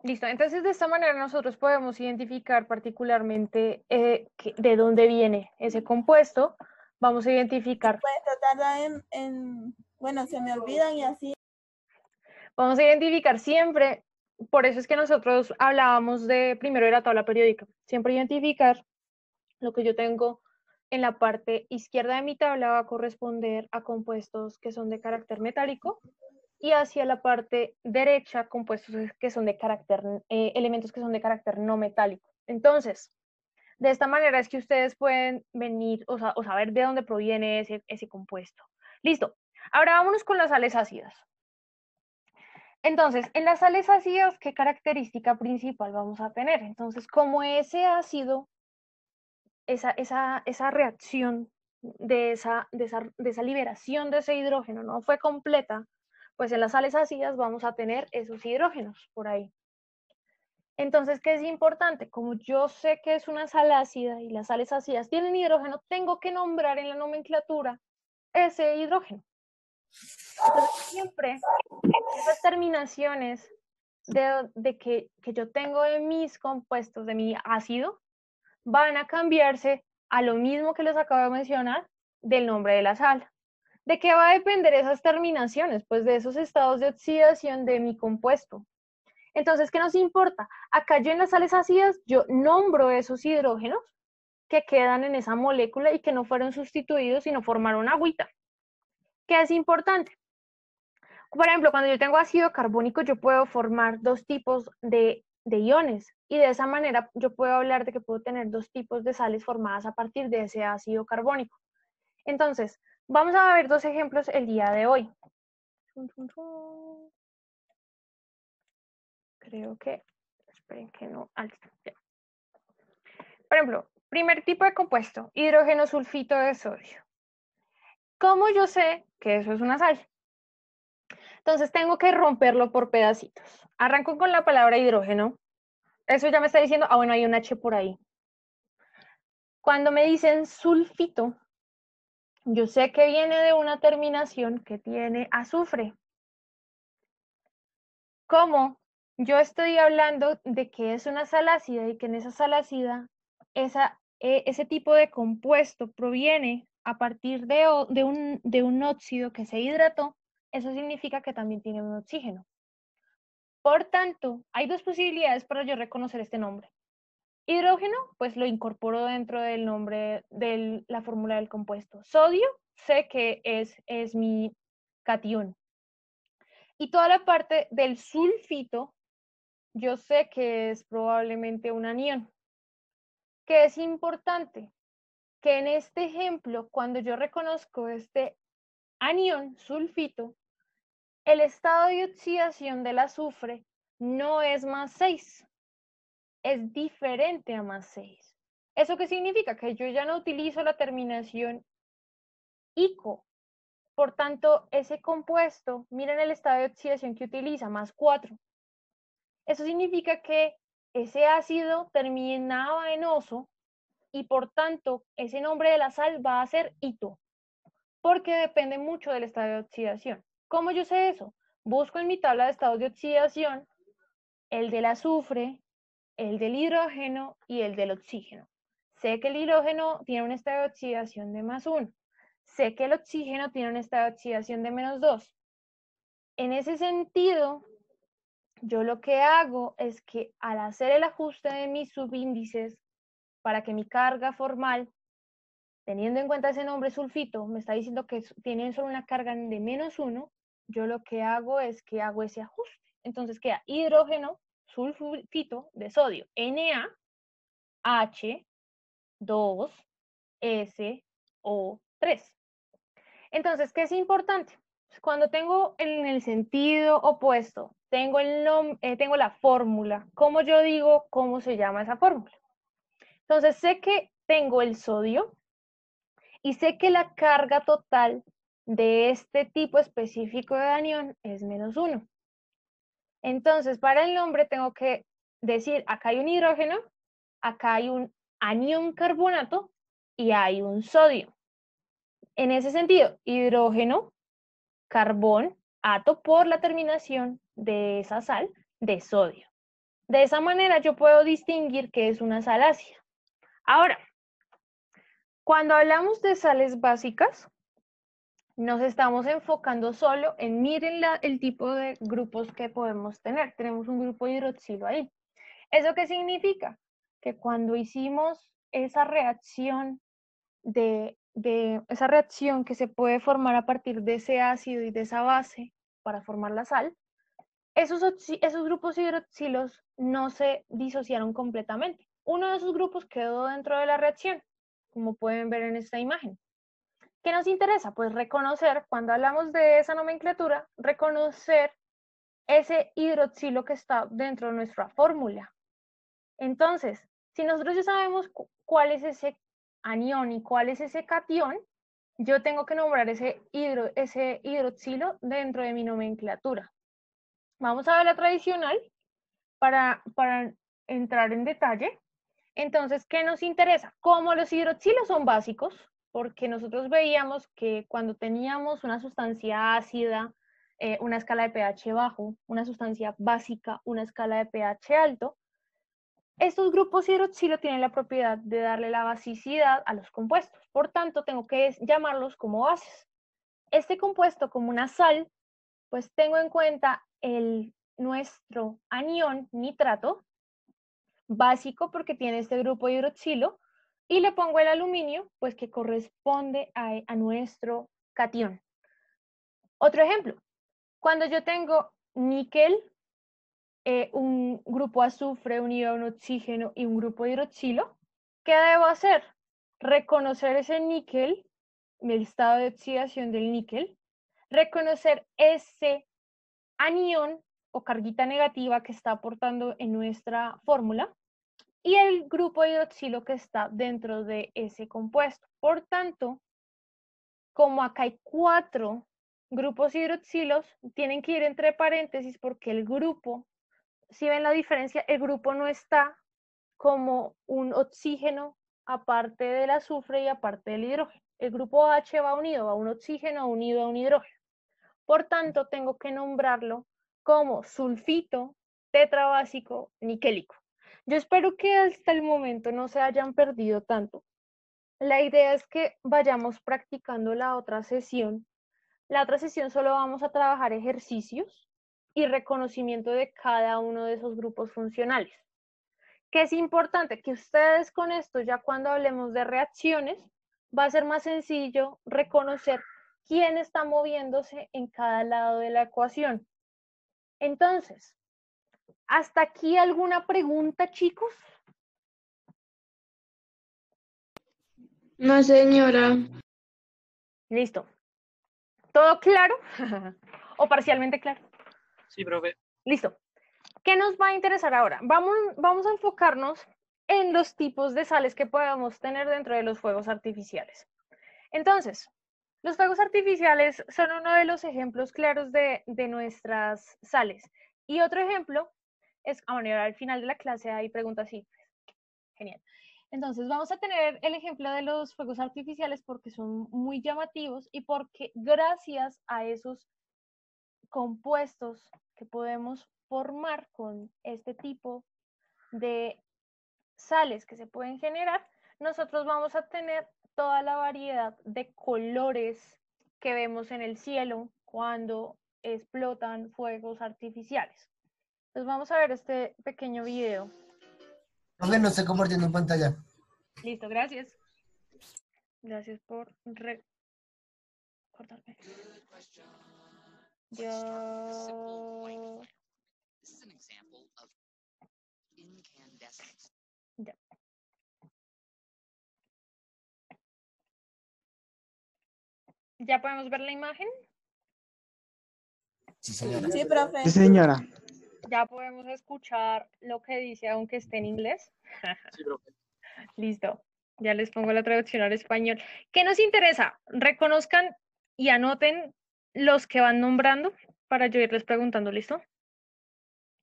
Listo, entonces de esta manera nosotros podemos identificar particularmente de dónde viene ese compuesto. Vamos a identificar. Pues tratarla bueno, se me olvidan y así. Vamos a identificar siempre, por eso es que nosotros hablábamos primero de la tabla periódica, siempre identificar lo que yo tengo en la parte izquierda de mi tabla va a corresponder a compuestos que son de carácter metálico y hacia la parte derecha compuestos que son de carácter, elementos que son de carácter no metálico. Entonces, de esta manera es que ustedes pueden venir o saber de dónde proviene ese compuesto. Listo. Ahora vámonos con las sales ácidas. Entonces, en las sales ácidas, ¿qué característica principal vamos a tener? Entonces, como ese ácido, esa reacción de esa liberación de ese hidrógeno no fue completa, pues en las sales ácidas vamos a tener esos hidrógenos por ahí. Entonces, ¿qué es importante? Como yo sé que es una sal ácida y las sales ácidas tienen hidrógeno, tengo que nombrar en la nomenclatura ese hidrógeno. Entonces, siempre esas terminaciones de que yo tengo en mis compuestos, de mi ácido, van a cambiarse a lo mismo que les acabo de mencionar del nombre de la sal. ¿De qué va a depender esas terminaciones? Pues de esos estados de oxidación de mi compuesto. Entonces, ¿qué nos importa? Acá yo en las sales ácidas, yo nombro esos hidrógenos que quedan en esa molécula y que no fueron sustituidos, sino formaron agüita. ¿Qué es importante? Por ejemplo, cuando yo tengo ácido carbónico, yo puedo formar dos tipos de iones y de esa manera yo puedo hablar de que puedo tener dos tipos de sales formadas a partir de ese ácido carbónico. Entonces, vamos a ver dos ejemplos el día de hoy. Creo que, esperen que no, ya. Por ejemplo, primer tipo de compuesto, hidrógeno sulfito de sodio. ¿Cómo yo sé que eso es una sal? Entonces tengo que romperlo por pedacitos. Arranco con la palabra hidrógeno. Eso ya me está diciendo, bueno, hay un H por ahí. Cuando me dicen sulfito, yo sé que viene de una terminación que tiene azufre. ¿Cómo? Yo estoy hablando de que es una sal ácida y que en esa sal ácida ese tipo de compuesto proviene a partir de un óxido que se hidrató. Eso significa que también tiene un oxígeno. Por tanto, hay dos posibilidades para yo reconocer este nombre. Hidrógeno, pues lo incorporo dentro del nombre de la fórmula del compuesto. Sodio, sé que es mi catión. Y toda la parte del sulfito, yo sé que es probablemente un anión. ¿Qué es importante? Que en este ejemplo, cuando yo reconozco este anión, sulfito, el estado de oxidación del azufre no es +6, es diferente a +6. ¿Eso qué significa? Que yo ya no utilizo la terminación ico. Por tanto, ese compuesto, miren el estado de oxidación que utiliza, +4. Eso significa que ese ácido terminaba en oso y por tanto ese nombre de la sal va a ser ito, porque depende mucho del estado de oxidación. ¿Cómo yo sé eso? Busco en mi tabla de estados de oxidación el del azufre, el del hidrógeno y el del oxígeno. Sé que el hidrógeno tiene un estado de oxidación de +1. Sé que el oxígeno tiene un estado de oxidación de -2. En ese sentido, yo lo que hago es que al hacer el ajuste de mis subíndices para que mi carga formal, teniendo en cuenta ese nombre sulfito, me está diciendo que tienen solo una carga de -1, yo lo que hago es que hago ese ajuste. Entonces queda hidrógeno sulfito de sodio, NaH2SO3. Entonces, ¿qué es importante? Cuando tengo en el sentido opuesto, tengo la fórmula, ¿cómo yo digo cómo se llama esa fórmula? Entonces, sé que tengo el sodio y sé que la carga total de este tipo específico de anión es -1. Entonces, para el nombre tengo que decir, acá hay un hidrógeno, acá hay un anión carbonato y hay un sodio. En ese sentido, hidrógeno, carbón, ato por la terminación de esa sal de sodio. De esa manera yo puedo distinguir que es una sal ácida. Ahora, cuando hablamos de sales básicas, nos estamos enfocando solo en, miren el tipo de grupos que podemos tener. Tenemos un grupo hidroxilo ahí. ¿Eso qué significa? Que cuando hicimos esa reacción esa reacción que se puede formar a partir de ese ácido y de esa base para formar la sal, esos grupos hidroxilos no se disociaron completamente. Uno de esos grupos quedó dentro de la reacción, como pueden ver en esta imagen. ¿Qué nos interesa? Pues reconocer, cuando hablamos de esa nomenclatura, reconocer ese hidroxilo que está dentro de nuestra fórmula. Entonces, si nosotros ya sabemos cuál es ese anión y cuál es ese catión, yo tengo que nombrar ese hidroxilo dentro de mi nomenclatura. Vamos a ver la tradicional para entrar en detalle. Entonces, ¿qué nos interesa? Como los hidroxilos son básicos, porque nosotros veíamos que cuando teníamos una sustancia ácida, una escala de pH bajo, una sustancia básica, una escala de pH alto, estos grupos hidroxilo tienen la propiedad de darle la basicidad a los compuestos. Por tanto, tengo que llamarlos como bases. Este compuesto, como una sal, pues tengo en cuenta nuestro anión nitrato, básico porque tiene este grupo hidroxilo, y le pongo el aluminio, pues que corresponde a nuestro catión. Otro ejemplo, cuando yo tengo níquel, un grupo azufre unido a un oxígeno y un grupo hidroxilo, ¿qué debo hacer? Reconocer ese níquel, el estado de oxidación del níquel, reconocer ese anión o carguita negativa que está aportando en nuestra fórmula y el grupo hidroxilo que está dentro de ese compuesto. Por tanto, como acá hay 4 grupos hidroxilos, tienen que ir entre paréntesis porque el grupo, si ven la diferencia, el grupo no está como un oxígeno aparte del azufre y aparte del hidrógeno. El grupo H va unido a un oxígeno unido a un hidrógeno. Por tanto, tengo que nombrarlo como sulfito tetrabásico niquélico. Yo espero que hasta el momento no se hayan perdido tanto. La idea es que vayamos practicando la otra sesión. La otra sesión solo vamos a trabajar ejercicios y reconocimiento de cada uno de esos grupos funcionales. Que es importante que ustedes con esto, ya cuando hablemos de reacciones, va a ser más sencillo reconocer quién está moviéndose en cada lado de la ecuación. Entonces, ¿hasta aquí alguna pregunta, chicos? No, señora. Listo. ¿Todo claro? ¿O parcialmente claro? Sí, profe. Listo. ¿Qué nos va a interesar ahora? Vamos a enfocarnos en los tipos de sales que podemos tener dentro de los fuegos artificiales. Entonces, los fuegos artificiales son uno de los ejemplos claros de nuestras sales. Y otro ejemplo es, bueno, al final de la clase hay preguntas simples. Genial. Entonces, vamos a tener el ejemplo de los fuegos artificiales porque son muy llamativos y porque gracias a esos compuestos que podemos formar con este tipo de sales que se pueden generar, nosotros vamos a tener toda la variedad de colores que vemos en el cielo cuando explotan fuegos artificiales. Entonces vamos a ver este pequeño video. Profe, no estoy compartiendo en pantalla. Listo, gracias. Gracias por recordarme. Ya. ¿Ya podemos ver la imagen? Sí, señora. Sí, profe. Sí, señora. ¿Ya podemos escuchar lo que dice aunque esté en inglés? Sí, profe. Listo. Ya les pongo la traducción al español. ¿Qué nos interesa? Reconozcan y anoten los que van nombrando para yo irles preguntando, ¿listo?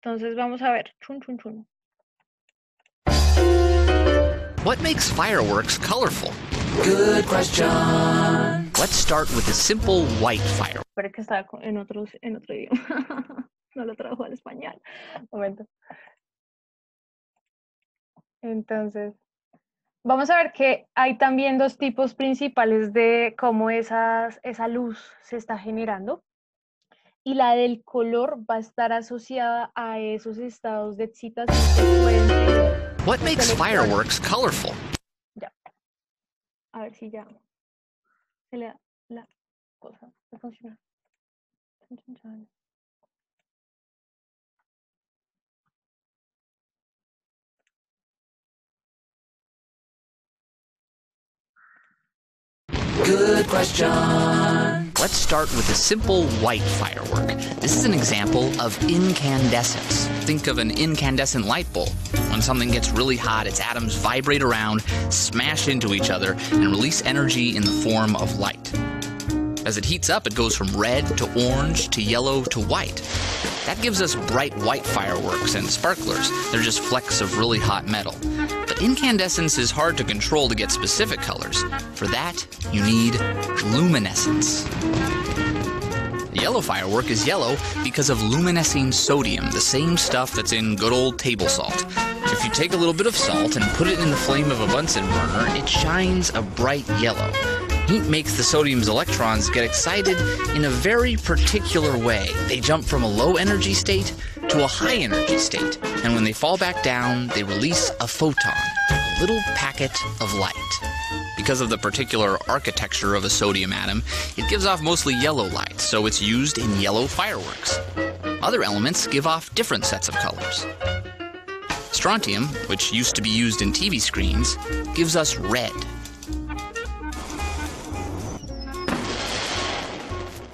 Entonces vamos a ver. Chun, chun, chun. What makes fireworks colorful? Good question. Let's start with a simple white firework. Espero que estaba en otro idioma. No lo tradujo al español. Un momento. Entonces, vamos a ver que hay también 2 tipos principales de cómo esa luz se está generando. Y la del color va a estar asociada a esos estados de excitación que pueden tener. What makes fireworks colorful? Ya. A ver si ya se le da la cosa a funcionar. Good question. Let's start with a simple white firework. This is an example of incandescence. Think of an incandescent light bulb. When something gets really hot, its atoms vibrate around, smash into each other, and release energy in the form of light. As it heats up, it goes from red to orange to yellow to white. That gives us bright white fireworks and sparklers. They're just flecks of really hot metal. But incandescence is hard to control to get specific colors. For that, you need luminescence. The yellow firework is yellow because of luminescing sodium, the same stuff that's in good old table salt. If you take a little bit of salt and put it in the flame of a Bunsen burner, it shines a bright yellow. Heat makes the sodium's electrons get excited in a very particular way. They jump from a low energy state to a high energy state. And when they fall back down, they release a photon, a little packet of light. Because of the particular architecture of a sodium atom, it gives off mostly yellow light, so it's used in yellow fireworks. Other elements give off different sets of colors. Strontium, which used to be used in TV screens, gives us red.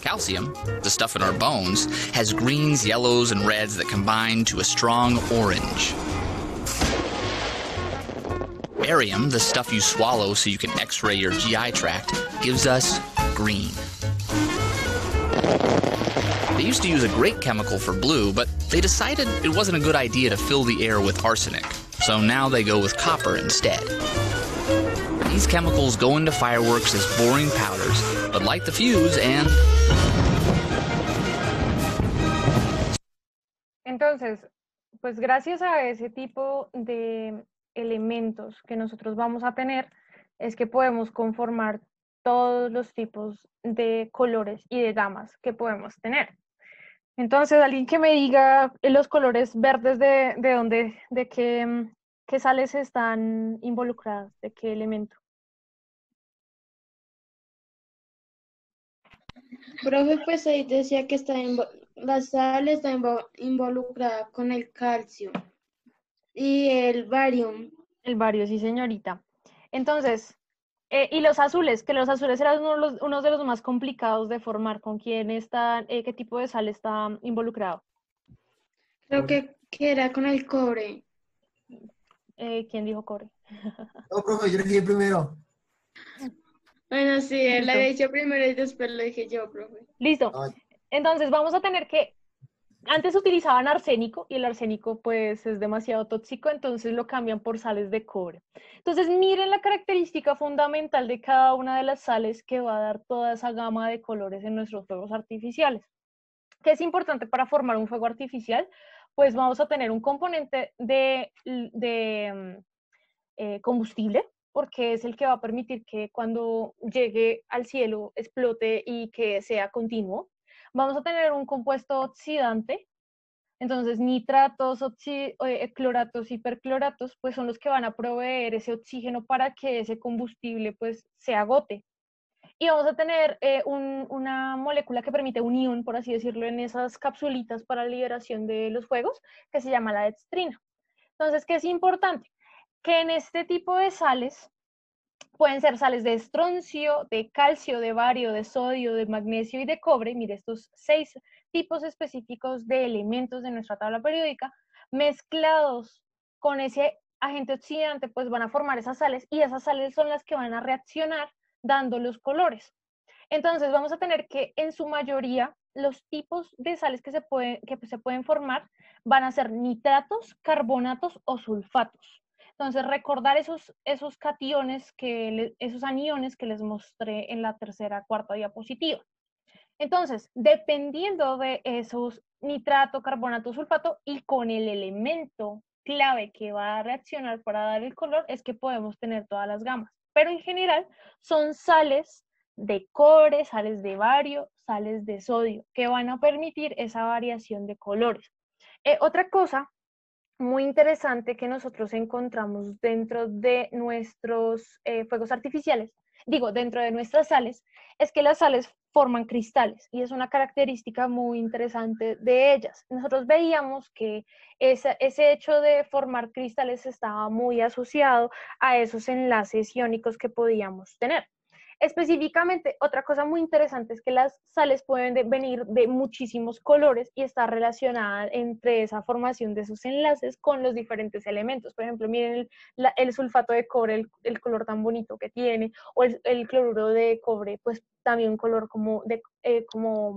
Calcium, the stuff in our bones, has greens, yellows, and reds that combine to a strong orange. Barium, the stuff you swallow so you can X-ray your GI tract, gives us green. They used to use a great chemical for blue, but they decided it wasn't a good idea to fill the air with arsenic, so now they go with copper instead. These chemicals go into fireworks as boring powders, but light the fuse and... Entonces, pues gracias a ese tipo de elementos que nosotros vamos a tener, es que podemos conformar todos los tipos de colores y de gamas que podemos tener. Entonces, alguien que me diga los colores verdes de dónde, de qué sales están involucradas, de qué elemento. Profe, pues ahí decía que la sal está involucrada con el calcio y el barium. El bario, sí, señorita. Entonces, y los azules, que los azules eran uno de los más complicados de formar. ¿Con quién está, qué tipo de sal está involucrado? Creo que era con el cobre. ¿Quién dijo cobre? No, profe, yo lo dije primero. Bueno, sí, él Listo. había dicho primero y después lo dije yo, profe. Listo. Ay. Entonces vamos a tener que, antes utilizaban arsénico y el arsénico pues es demasiado tóxico, entonces lo cambian por sales de cobre. Entonces miren la característica fundamental de cada una de las sales que va a dar toda esa gama de colores en nuestros fuegos artificiales. ¿Qué es importante para formar un fuego artificial? Pues vamos a tener un componente de combustible, porque es el que va a permitir que cuando llegue al cielo explote y que sea continuo. Vamos a tener un compuesto oxidante, entonces nitratos, cloratos y percloratos, pues son los que van a proveer ese oxígeno para que ese combustible pues se agote. Y vamos a tener una molécula que permite unión, por así decirlo, en esas capsulitas para la liberación de los fuegos, que se llama la dextrina. Entonces, ¿qué es importante? Que en este tipo de sales pueden ser sales de estroncio, de calcio, de bario, de sodio, de magnesio y de cobre. Mire, estos 6 tipos específicos de elementos de nuestra tabla periódica, mezclados con ese agente oxidante, pues van a formar esas sales y esas sales son las que van a reaccionar dando los colores. Entonces vamos a tener que en su mayoría los tipos de sales que se pueden formar van a ser nitratos, carbonatos o sulfatos. Entonces, recordar esos cationes, esos aniones que les mostré en la tercera, cuarta diapositiva. Entonces, dependiendo de esos nitrato, carbonato, sulfato y con el elemento clave que va a reaccionar para dar el color, es que podemos tener todas las gamas. Pero en general son sales de cobre, sales de bario, sales de sodio, que van a permitir esa variación de colores. Otra cosa muy interesante que nosotros encontramos dentro de nuestros fuegos artificiales, dentro de nuestras sales, es que las sales forman cristales y es una característica muy interesante de ellas. Nosotros veíamos que ese hecho de formar cristales estaba muy asociado a esos enlaces iónicos que podíamos tener. Específicamente, otra cosa muy interesante es que las sales pueden venir de muchísimos colores y está relacionada entre esa formación de esos enlaces con los diferentes elementos. Por ejemplo, miren el sulfato de cobre, el color tan bonito que tiene, o el cloruro de cobre, pues también un color como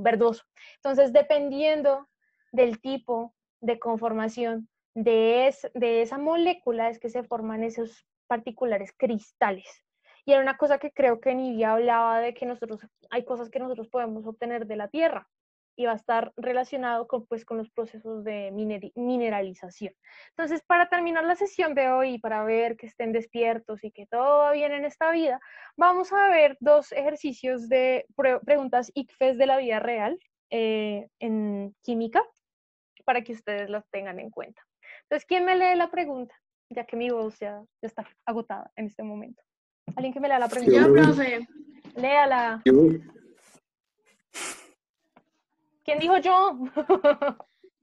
verdoso. Entonces, dependiendo del tipo de conformación de esa molécula es que se forman esos particulares cristales. Y era una cosa que creo que Nidia hablaba de que hay cosas que nosotros podemos obtener de la Tierra y va a estar relacionado con los procesos de mineralización. Entonces, para terminar la sesión de hoy, para ver que estén despiertos y que todo va bien en esta vida, vamos a ver 2 ejercicios de preguntas ICFES de la vida real en química, para que ustedes las tengan en cuenta. Entonces, ¿quién me lee la pregunta? Ya que mi voz ya está agotada en este momento. ¿Alguien que me lea la pregunta? Yo, profe. Léala. Yo. ¿Quién dijo yo?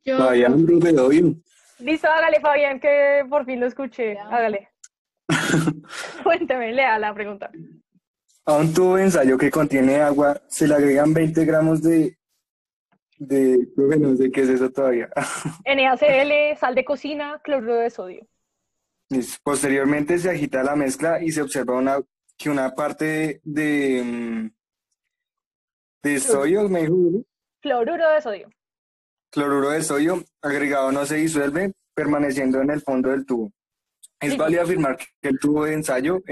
Yo, Fabián, profe, obvio. Listo, hágale, Fabián, que por fin lo escuché. Hágale. Cuénteme, lea la pregunta. A un tubo de ensayo que contiene agua se le agregan 20 gramos profe, no sé qué es eso todavía. NaCl, sal de cocina, cloruro de sodio. Posteriormente se agita la mezcla y se observa que una parte de sodio, me dijo, ¿no? Cloruro de sodio. Cloruro de sodio agregado no se disuelve, permaneciendo en el fondo del tubo. Es válido afirmar que el tubo de ensayo,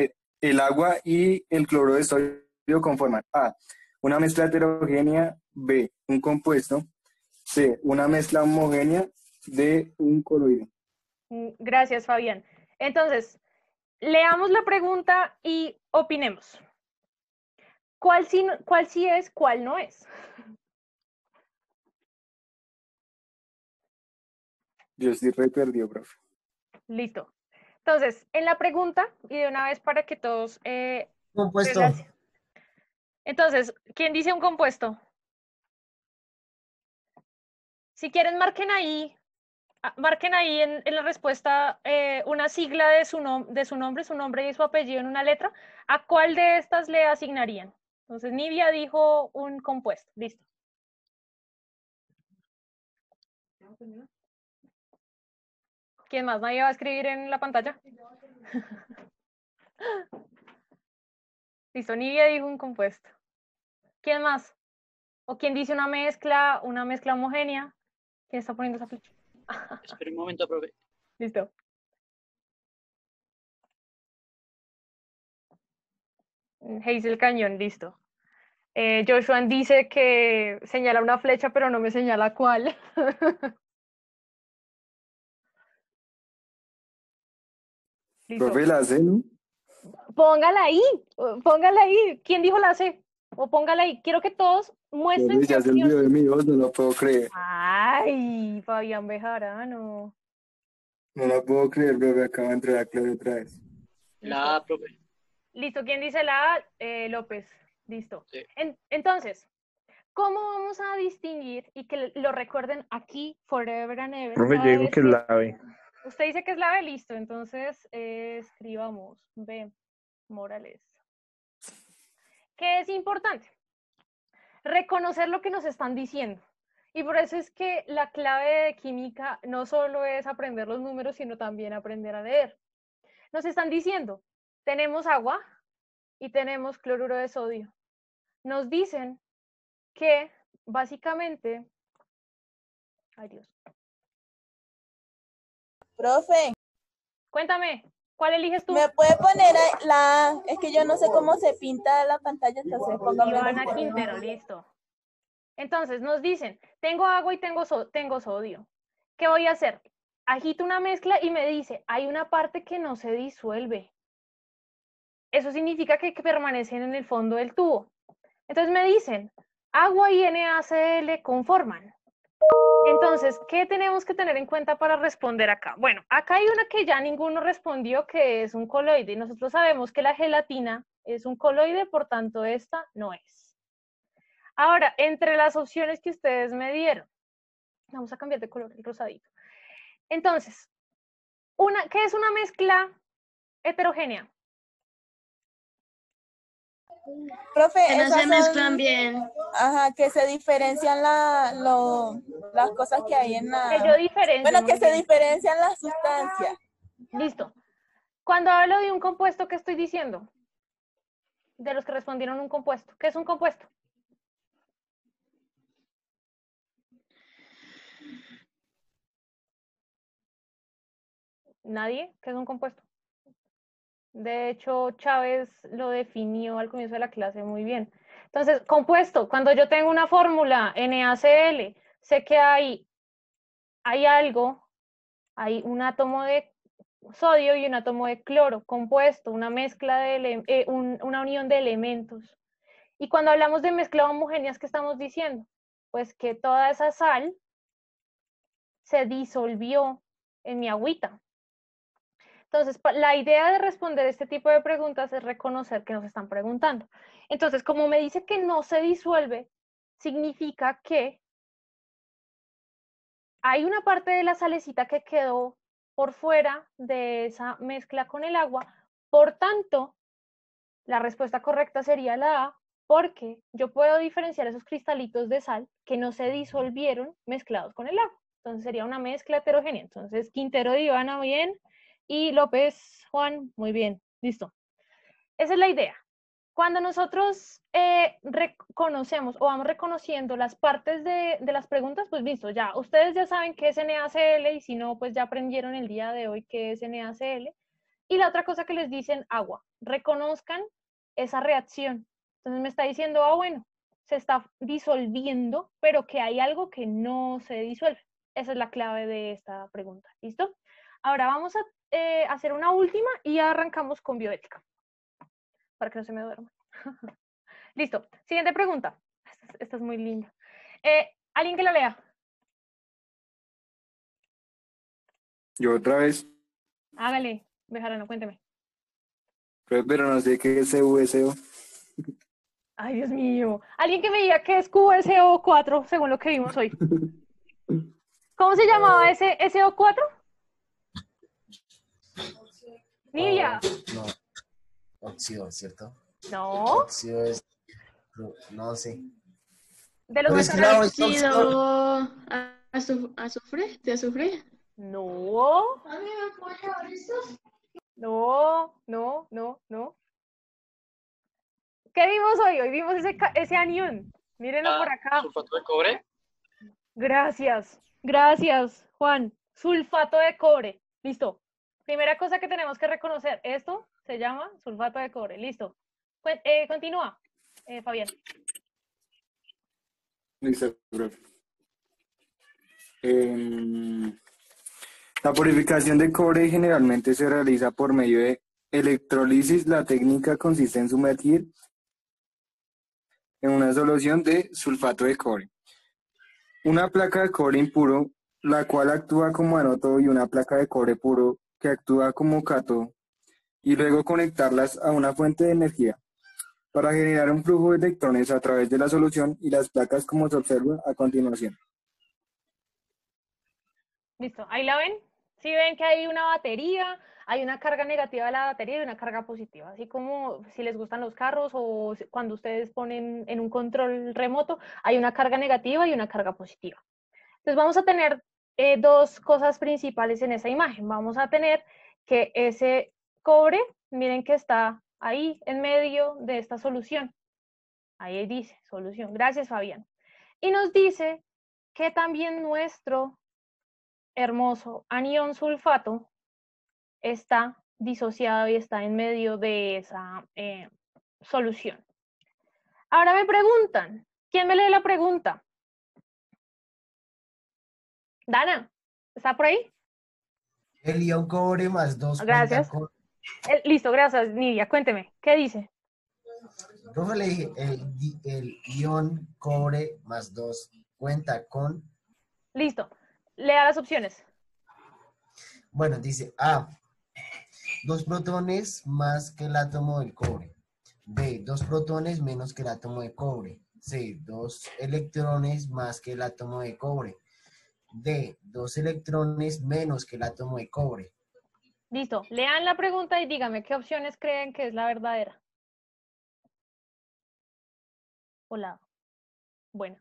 el agua y el cloruro de sodio conforman A, una mezcla heterogénea, B, un compuesto, C, una mezcla homogénea, D, un coloide. Gracias, Fabián. Entonces, leamos la pregunta y opinemos. ¿Cuál sí es, cuál no es? Yo estoy re perdido, profe. Listo. Entonces, en la pregunta, y de una vez para que todos... Compuesto. Entonces, ¿quién dice un compuesto? Si quieren, marquen ahí en la respuesta una sigla de su nombre y su apellido en una letra. ¿A cuál de estas le asignarían? Entonces, Nidia dijo un compuesto. Listo. ¿Quién más? ¿Nadie va a escribir en la pantalla? Listo, Nidia dijo un compuesto. ¿Quién más? ¿O quién dice una mezcla homogénea? ¿Quién está poniendo esa flecha? Espera un momento, profe. Listo. Hazel Cañón, listo. Joshua dice que señala una flecha, pero no me señala cuál. Listo. Profe, la C, ¿no? Póngala ahí. ¿Quién dijo la C? O póngala ahí. Quiero que todos muestren. Ya se olvidó de mi voz, no lo puedo creer. Ay, Fabián Bejarano. No lo puedo creer, profe, acaba de entrar a clase otra vez. La A, profe. Listo, ¿quién dice la A? López. Listo. Sí. Entonces, ¿cómo vamos a distinguir y que lo recuerden aquí, forever and ever? Profe, yo digo que es la B. Usted dice que es la B, listo. Entonces, escribamos B. Morales. ¿Qué es importante? Reconocer lo que nos están diciendo. Y por eso es que la clave de química no solo es aprender los números, sino también aprender a leer. Nos están diciendo, tenemos agua y tenemos cloruro de sodio. Nos dicen que básicamente... Ay, Dios. Profe. Cuéntame, ¿cuál eliges tú? ¿Me puede poner la A? Es que yo no sé cómo se pinta la pantalla, entonces póngame. Ivana Quintero, listo. Entonces nos dicen, tengo agua y tengo sodio. ¿Qué voy a hacer? Agito una mezcla y me dice, hay una parte que no se disuelve. Eso significa que permanecen en el fondo del tubo. Entonces me dicen, agua y NaCl conforman. Entonces, ¿qué tenemos que tener en cuenta para responder acá? Bueno, acá hay una que ya ninguno respondió, que es un coloide. Nosotros sabemos que la gelatina es un coloide, por tanto, esta no es. Ahora, entre las opciones que ustedes me dieron, vamos a cambiar de color el rosadito. Entonces, ¿qué es una mezcla heterogénea? Profe, Que no esas se mezclan son, bien. ajá, que se diferencian las cosas que hay en Que la... yo diferencio Bueno, muy que se bien. diferencian las sustancias. Listo. Cuando hablo de un compuesto, ¿qué estoy diciendo? De los que respondieron un compuesto. ¿Qué es un compuesto? ¿Nadie? ¿Qué es un compuesto? De hecho, Chávez lo definió al comienzo de la clase muy bien. Entonces, compuesto, cuando yo tengo una fórmula NaCl, sé que hay algo, hay un átomo de sodio y un átomo de cloro, compuesto, una mezcla de una unión de elementos. Y cuando hablamos de mezcla homogénea, ¿qué estamos diciendo? Pues que toda esa sal se disolvió en mi agüita. Entonces, la idea de responder este tipo de preguntas es reconocer que nos están preguntando. Entonces, como me dice que no se disuelve, significa que hay una parte de la salecita que quedó por fuera de esa mezcla con el agua. Por tanto, la respuesta correcta sería la A, porque yo puedo diferenciar esos cristalitos de sal que no se disolvieron mezclados con el agua. Entonces sería una mezcla heterogénea. Entonces Quintero, Ivana, bien, y López, Juan, muy bien, listo. Esa es la idea. Cuando nosotros reconocemos o vamos reconociendo las partes de las preguntas, pues listo, ya, ustedes ya saben qué es NaCl y si no, pues ya aprendieron el día de hoy qué es NaCl. Y la otra cosa que les dicen, agua, reconozcan esa reacción. Entonces me está diciendo, bueno, se está disolviendo, pero que hay algo que no se disuelve. Esa es la clave de esta pregunta, ¿listo? Ahora vamos a hacer una última y arrancamos con bioética, para que no se me duerma. Listo, siguiente pregunta. Esta es muy linda. ¿Alguien que la lea? Yo otra vez, Hágale, Bejarano, cuénteme. pero no sé qué es CVSO. Ay, Dios mío. Alguien que me diga qué es QSO4, según lo que vimos hoy. ¿Cómo se llamaba ese SO4? Nidia. No, óxido, ¿cierto? No. Óxido es, no sé. De los Pero es que la es tóxico. Óxido azufre, de azufre. No. No. ¿Qué vimos hoy? Hoy vimos ese anión. Mírenlo por acá. ¿Sulfato de cobre? Gracias, Juan. Sulfato de cobre. Listo. Primera cosa que tenemos que reconocer. Esto se llama sulfato de cobre. Listo. Continúa, Fabián. Listo, profe. La purificación de cobre generalmente se realiza por medio de electrólisis. La técnica consiste en sumergir en una solución de sulfato de cobre una placa de cobre impuro, la cual actúa como ánodo, y una placa de cobre puro que actúa como cátodo, y luego conectarlas a una fuente de energía para generar un flujo de electrones a través de la solución y las placas, como se observa a continuación. Listo, ahí la ven. Si ven que hay una batería, hay una carga negativa de la batería y una carga positiva. Así como si les gustan los carros o cuando ustedes ponen en un control remoto, hay una carga negativa y una carga positiva. Entonces vamos a tener dos cosas principales en esa imagen. Vamos a tener que ese cobre, miren que está ahí en medio de esta solución. Ahí dice solución. Gracias, Fabián. Y nos dice que también nuestro hermoso anión sulfato está disociado y está en medio de esa solución. Ahora me preguntan, ¿quién me lee la pregunta? Dana, ¿está por ahí? El ion cobre más 2 Gracias. Listo, gracias, Nidia. Cuénteme, ¿qué dice? Profe, le dije, el ion cobre más 2 cuenta con... Listo, lea las opciones. Bueno, dice A, 2 protones más que el átomo del cobre. B, 2 protones menos que el átomo de cobre. C, 2 electrones más que el átomo de cobre. D, 2 electrones menos que el átomo de cobre. Listo, lean la pregunta y dígame qué opciones creen que es la verdadera. o la A? Bueno.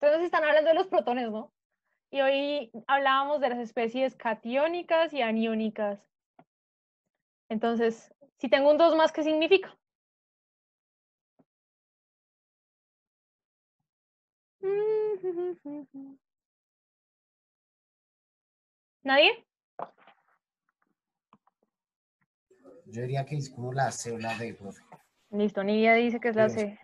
Entonces están hablando de los protones, ¿no? Y hoy hablábamos de las especies catiónicas y aniónicas. Entonces, si tengo un 2 más, ¿qué significa? ¿Nadie? Yo diría que es como la C o la D, profe. Listo, Nidia dice que es la C.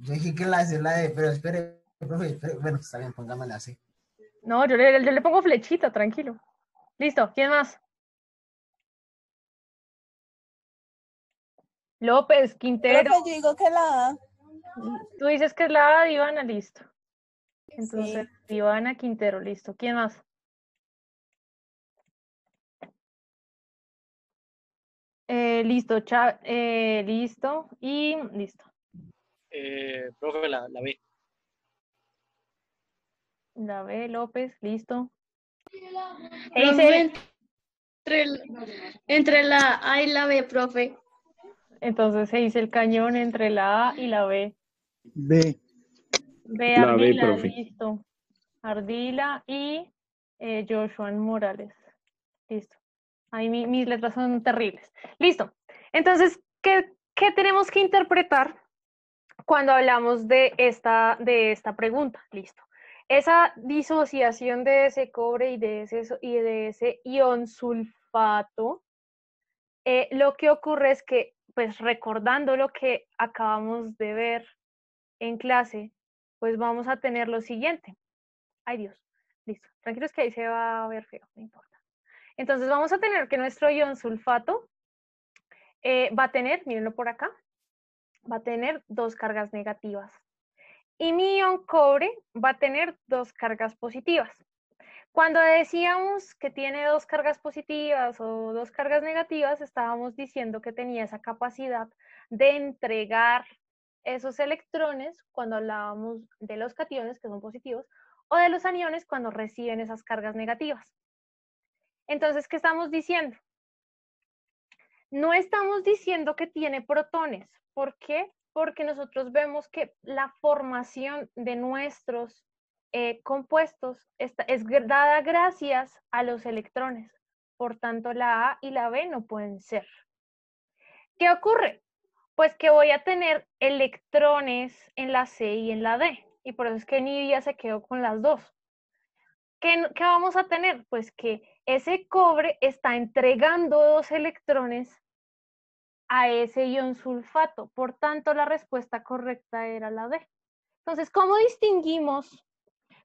Yo dije que la C o la D, pero espere, profe, espere. Bueno, está bien, póngame la C. No, yo le pongo flechita, tranquilo. Listo, ¿quién más? López, Quintero. Profe, yo digo que la A. Tú dices que es la A, Divana, listo. Entonces, Sí. Divana, Quintero, listo. ¿Quién más? Listo, listo y listo. Profe, la B. La B, López, listo. Profe, entre la A y la B, profe. Entonces se dice el cañón entre la A y la B. B. B, La B, Ardila, profe. listo. Ardila y Joshua Morales. Listo. Ahí mis letras son terribles. Listo. Entonces, ¿qué tenemos que interpretar cuando hablamos de esta pregunta? Listo. Esa disociación de ese cobre y de ese ion sulfato, lo que ocurre es que, pues recordando lo que acabamos de ver en clase, pues vamos a tener lo siguiente. Ay Dios, listo. Tranquilos que ahí se va a ver feo, no importa. Entonces vamos a tener que nuestro ion sulfato va a tener, mírenlo por acá, va a tener 2 cargas negativas. Y mi ion cobre va a tener 2 cargas positivas. Cuando decíamos que tiene 2 cargas positivas o 2 cargas negativas, estábamos diciendo que tenía esa capacidad de entregar esos electrones cuando hablábamos de los cationes, que son positivos, o de los aniones cuando reciben esas cargas negativas. Entonces, ¿qué estamos diciendo? No estamos diciendo que tiene protones. ¿Por qué? Porque nosotros vemos que la formación de nuestros compuestos es dada gracias a los electrones. Por tanto, la A y la B no pueden ser. ¿Qué ocurre? Pues que voy a tener electrones en la C y en la D. Y por eso es que Nidia se quedó con las 2. ¿Qué vamos a tener? Pues que ese cobre está entregando 2 electrones a ese ion sulfato. Por tanto, la respuesta correcta era la D. Entonces, ¿cómo distinguimos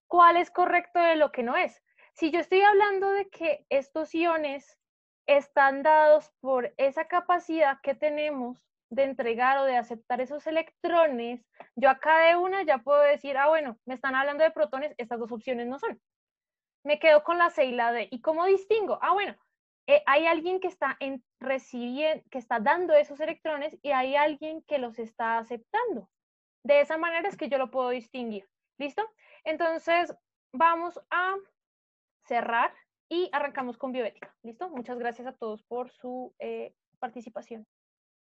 cuál es correcto de lo que no es? Si yo estoy hablando de que estos iones están dados por esa capacidad que tenemos de entregar o de aceptar esos electrones, yo acá de una ya puedo decir, bueno, me están hablando de protones, estas 2 opciones no son. Me quedo con la C y la D. ¿Y cómo distingo? Bueno, hay alguien que está recibiendo, que está dando esos electrones y hay alguien que los está aceptando. De esa manera es que yo lo puedo distinguir. ¿Listo? Entonces, vamos a cerrar y arrancamos con bioética. ¿Listo? Muchas gracias a todos por su participación.